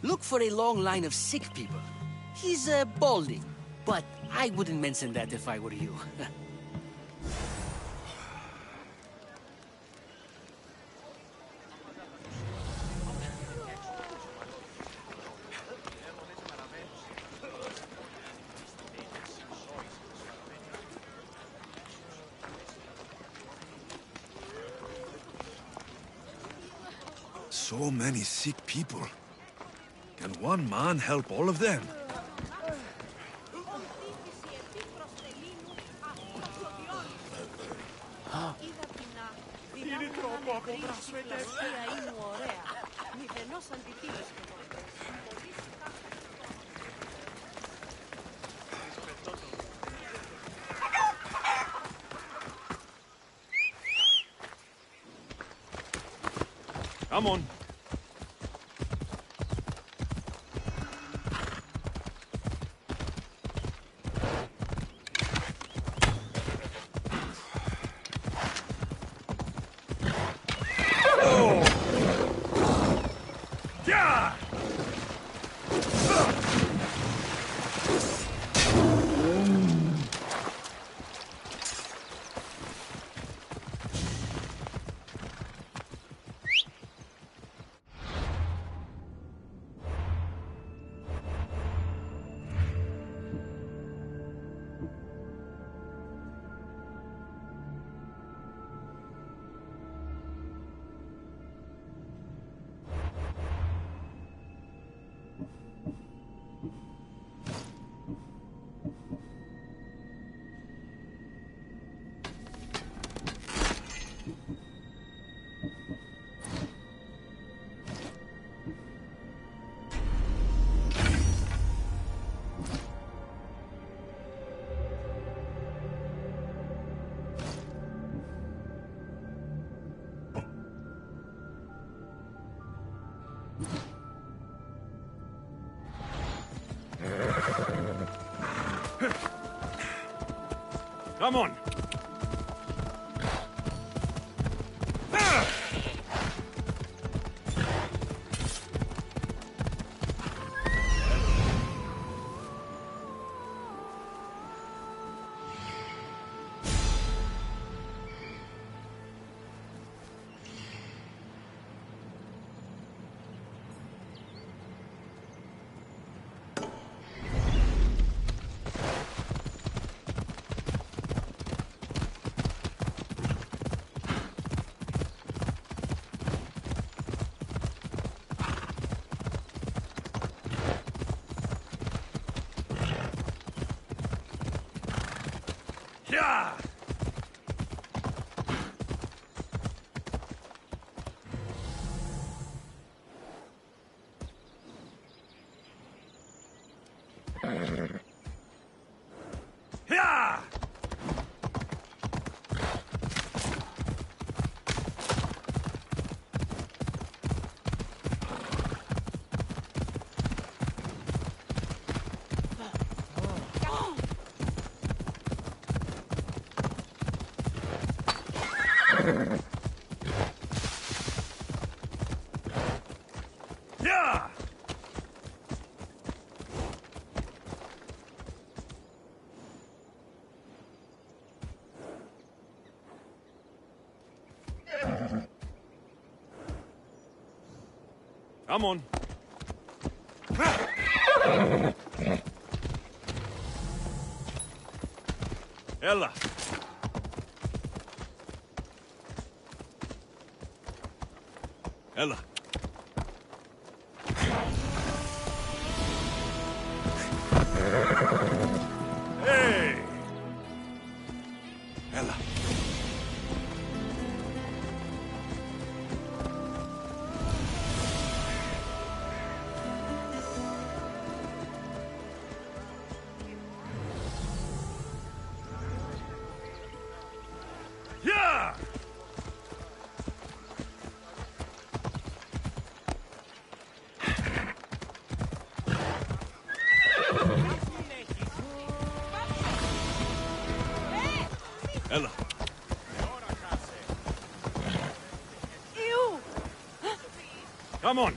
Look for a long line of sick people. He's balding, but I wouldn't mention that if I were you. So many sick people. Can one man help all of them? Come on. Come on. Yeah! Yeah! Yeah! Come on. Ella. Ella. Hey! Ella. Yeah! Ella. Ew! Come on.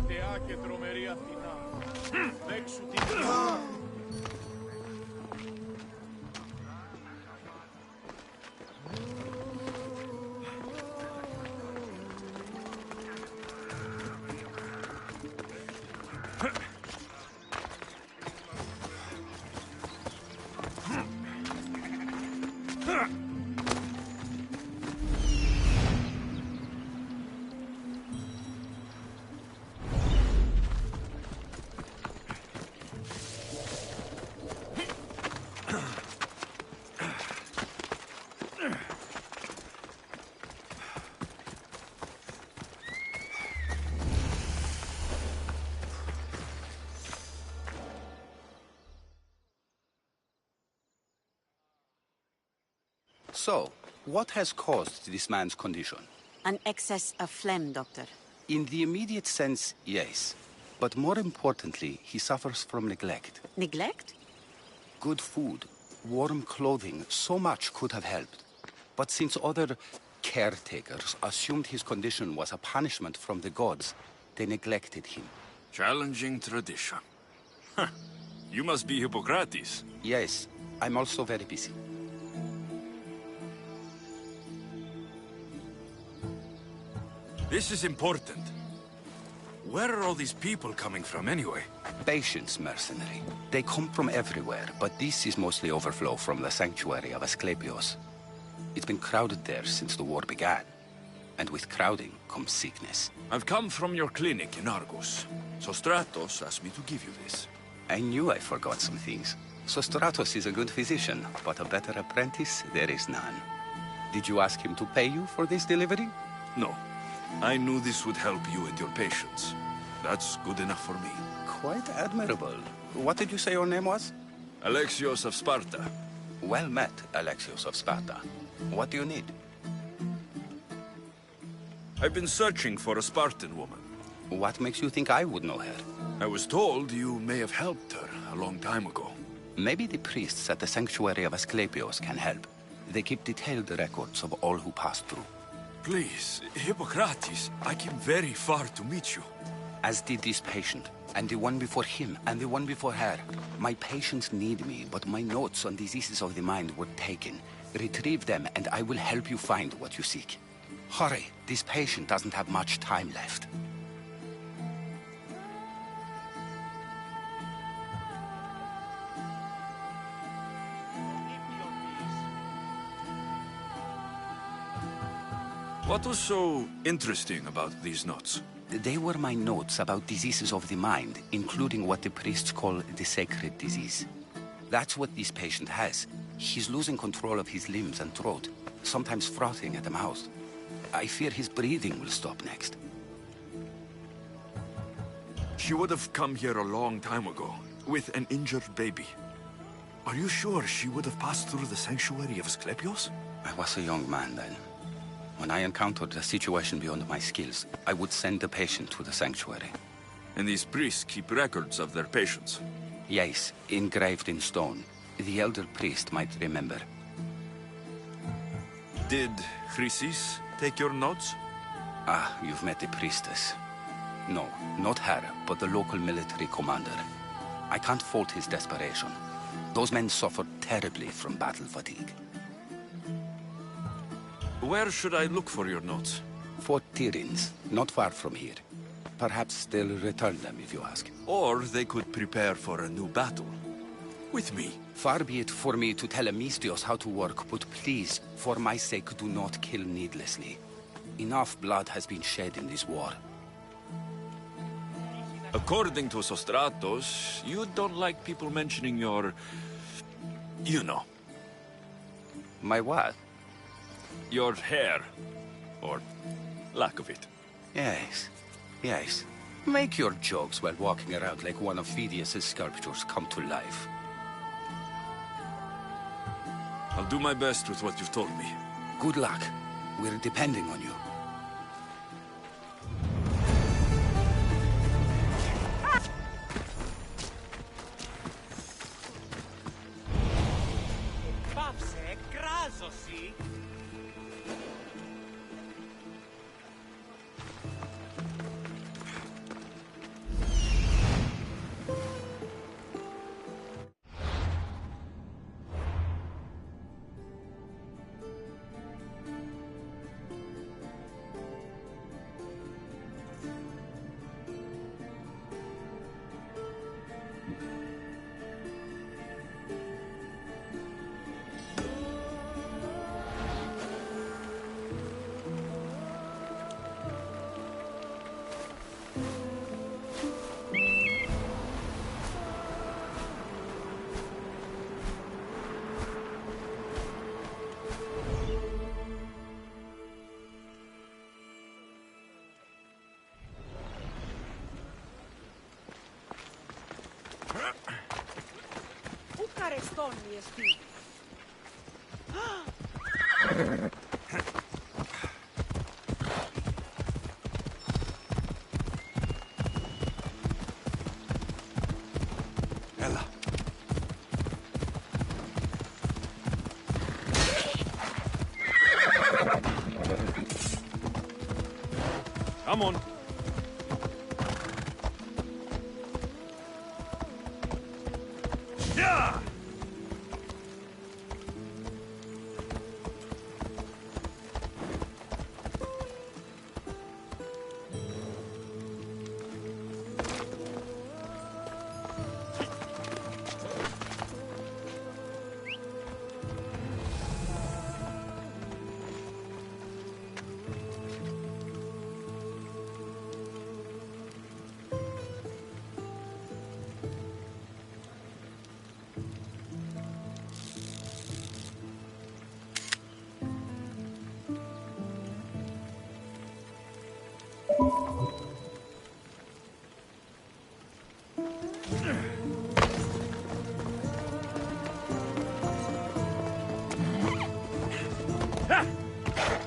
Θεά και τρομερή Αθηνά, παίξου την So, what has caused this man's condition? An excess of phlegm, Doctor. In the immediate sense, yes. But more importantly, he suffers from neglect. Neglect? Good food, warm clothing, so much could have helped. But since other caretakers assumed his condition was a punishment from the gods, they neglected him. Challenging tradition. Huh. You must be Hippocrates. Yes, I'm also very busy. This is important. Where are all these people coming from anyway? Patience, mercenary. They come from everywhere, but this is mostly overflow from the sanctuary of Asclepios. It's been crowded there since the war began. And with crowding comes sickness. I've come from your clinic in Argos. So Stratos asked me to give you this. I knew I forgot some things. So Stratos is a good physician, but a better apprentice there is none. Did you ask him to pay you for this delivery? No. I knew this would help you and your patients. That's good enough for me. Quite admirable. What did you say your name was? Alexios of Sparta. Well met, Alexios of Sparta. What do you need? I've been searching for a Spartan woman. What makes you think I would know her? I was told you may have helped her a long time ago. Maybe the priests at the sanctuary of Asclepios can help. They keep detailed records of all who passed through. Please, Hippocrates, I came very far to meet you. As did this patient, and the one before him, and the one before her. My patients need me, but my notes on diseases of the mind were taken. Retrieve them, and I will help you find what you seek. Hurry, this patient doesn't have much time left. What was so interesting about these notes? They were my notes about diseases of the mind, including what the priests call the sacred disease. That's what this patient has. He's losing control of his limbs and throat, sometimes frothing at the mouth. I fear his breathing will stop next. She would have come here a long time ago, with an injured baby. Are you sure she would have passed through the sanctuary of Asclepios? I was a young man then. When I encountered a situation beyond my skills, I would send the patient to the sanctuary. And these priests keep records of their patients? Yes, engraved in stone. The elder priest might remember. Did Chrysis take your notes? Ah, you've met the priestess. No, not her, but the local military commander. I can't fault his desperation. Those men suffered terribly from battle fatigue. Where should I look for your notes? Fort Tyrins, not far from here. Perhaps they'll return them if you ask. Or they could prepare for a new battle. With me. Far be it for me to tell Amistios how to work, but please, for my sake, do not kill needlessly. Enough blood has been shed in this war. According to Sostratos, you don't like people mentioning your... you know. My what? Your hair. Or lack of it. Yes, yes. Make your jokes while walking around like one of Phidias' sculptures come to life. I'll do my best with what you've told me. Good luck. We're depending on you. Πάψε, κράζωση! Καρεστώνει εσύ. Έλα. Come on.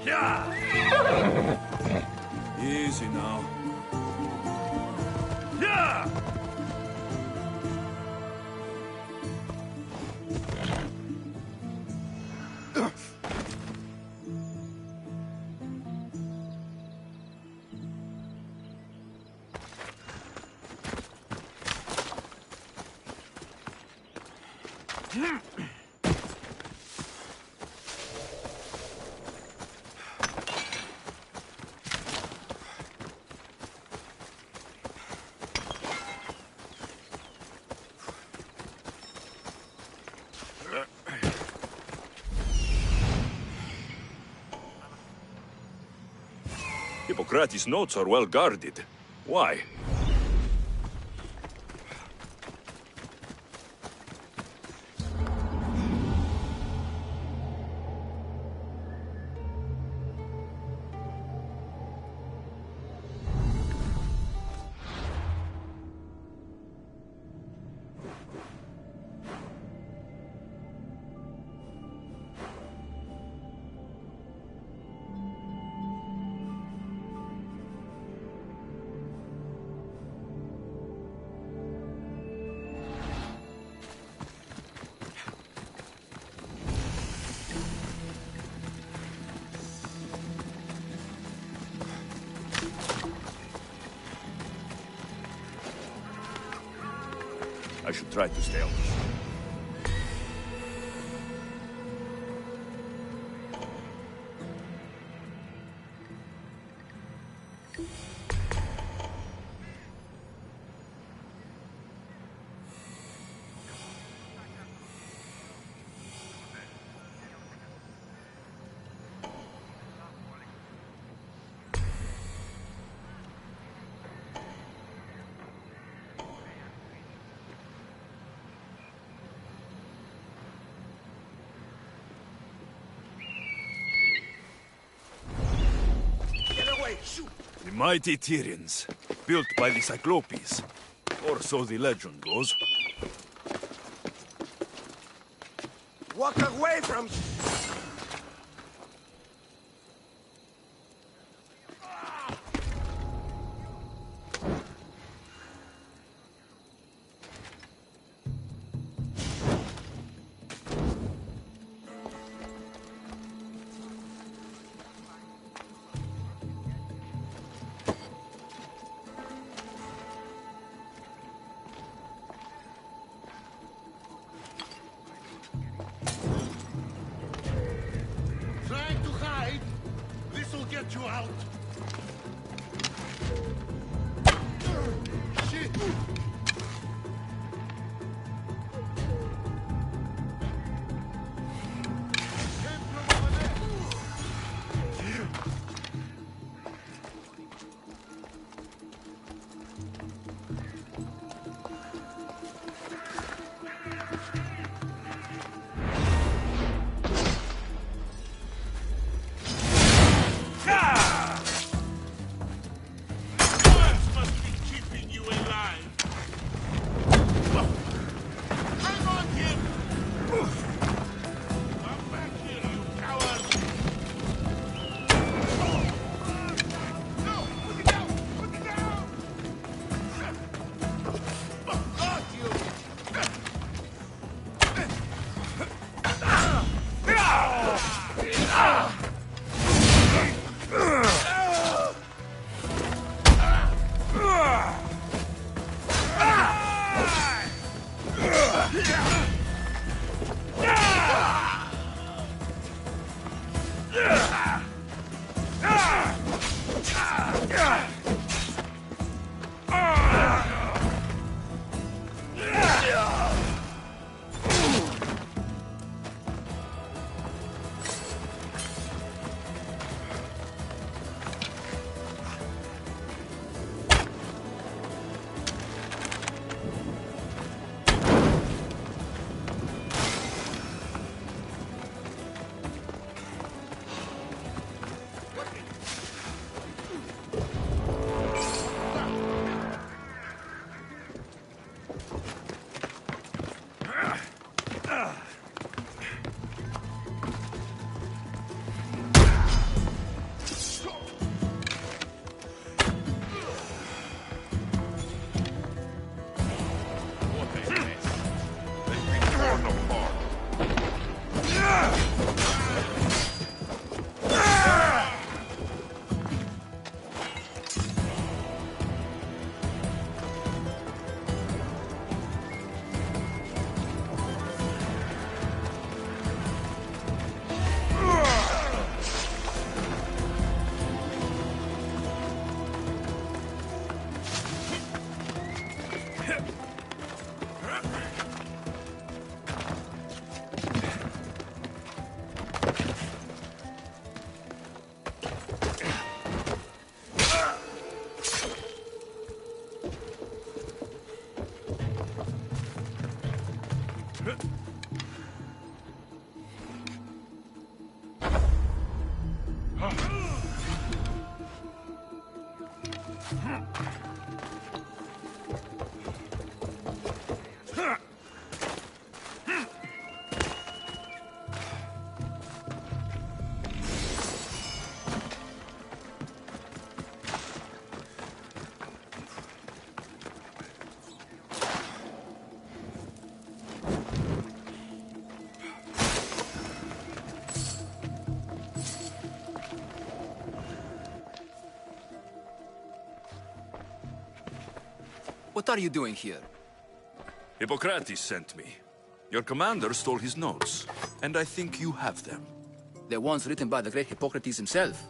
Yeah! Easy now. Yeah! Hippocrates' notes are well guarded. Why? I should try to stay out. The mighty Tyrians, built by the Cyclopes. Or so the legend goes. Walk away from... Trying to hide? This'll get you out. Shit! What are you doing here? Hippocrates sent me. Your commander stole his notes, and I think you have them. The ones written by the great Hippocrates himself.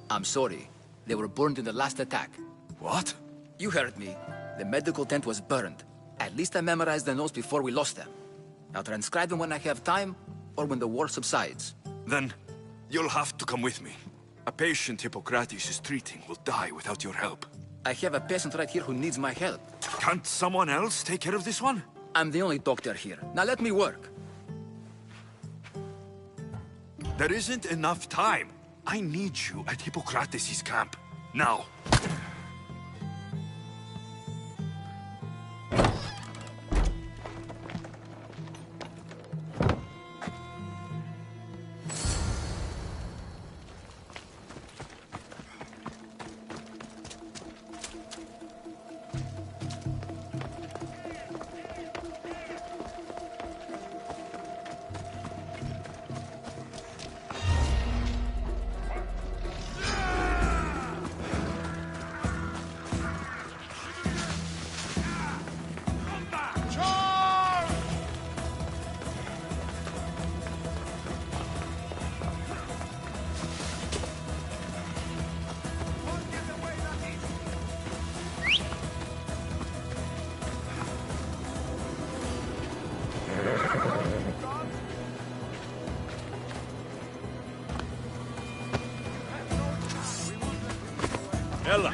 I'm sorry. They were burned in the last attack. What? You heard me. The medical tent was burned. At least I memorized the notes before we lost them. I'll transcribe them when I have time, or when the war subsides. Then, you'll have to come with me. A patient Hippocrates is treating will die without your help. I have a patient right here who needs my help. Can't someone else take care of this one? I'm the only doctor here. Now let me work. There isn't enough time. I need you at Hippocrates' camp. Now. Ella.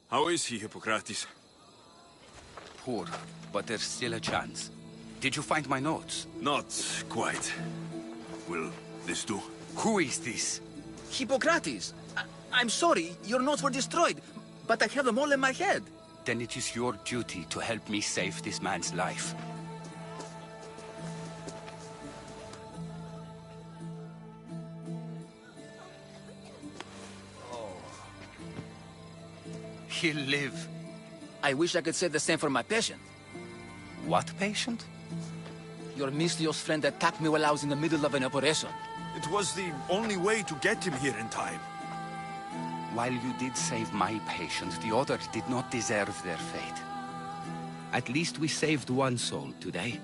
How is he, Hippocrates? Poor, but there's still a chance. Did you find my notes? Not quite. Will this do? Who is this? Hippocrates! I'm sorry, your notes were destroyed, but I have them all in my head. Then it is your duty to help me save this man's life. He'll live. I wish I could say the same for my patient. What patient? Your mysterious friend attacked me while I was in the middle of an operation. It was the only way to get him here in time. While you did save my patients, the others did not deserve their fate. At least we saved one soul today.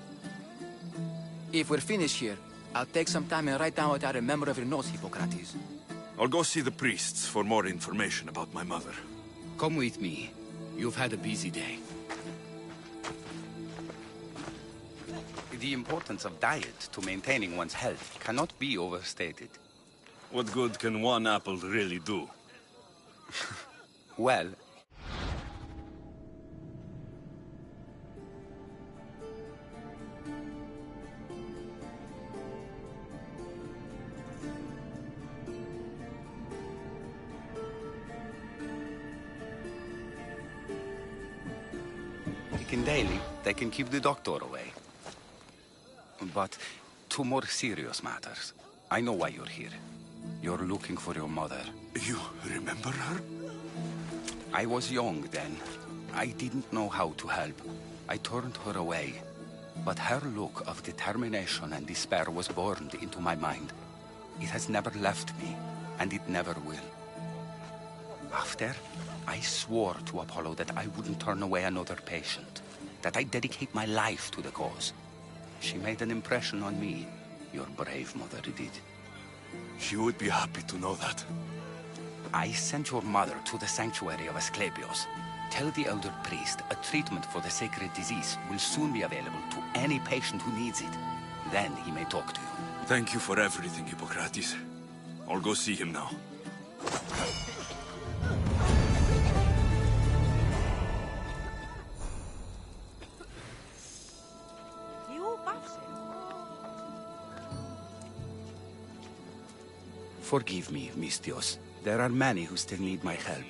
If we're finished here, I'll take some time and write down what I remember of your notes, Hippocrates. I'll go see the priests for more information about my mother. Come with me. You've had a busy day. The importance of diet to maintaining one's health cannot be overstated. What good can one apple really do? Well... Daily, they can keep the doctor away. But to more serious matters. I know why you're here. You're looking for your mother. You remember her? I was young then. I didn't know how to help. I turned her away. But her look of determination and despair was burned into my mind. It has never left me, and it never will. After, I swore to Apollo that I wouldn't turn away another patient. That I'd dedicate my life to the cause. She made an impression on me. Your brave mother did. She would be happy to know that. I sent your mother to the sanctuary of Asclepios. Tell the elder priest a treatment for the sacred disease will soon be available to any patient who needs it. Then he may talk to you. Thank you for everything, Hippocrates. I'll go see him now. Forgive me, Mystios. There are many who still need my help.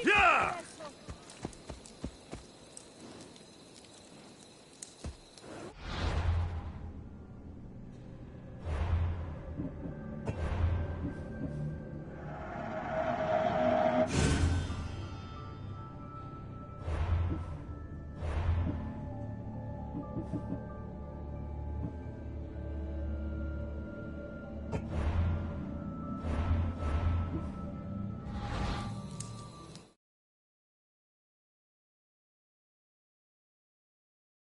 Yeah!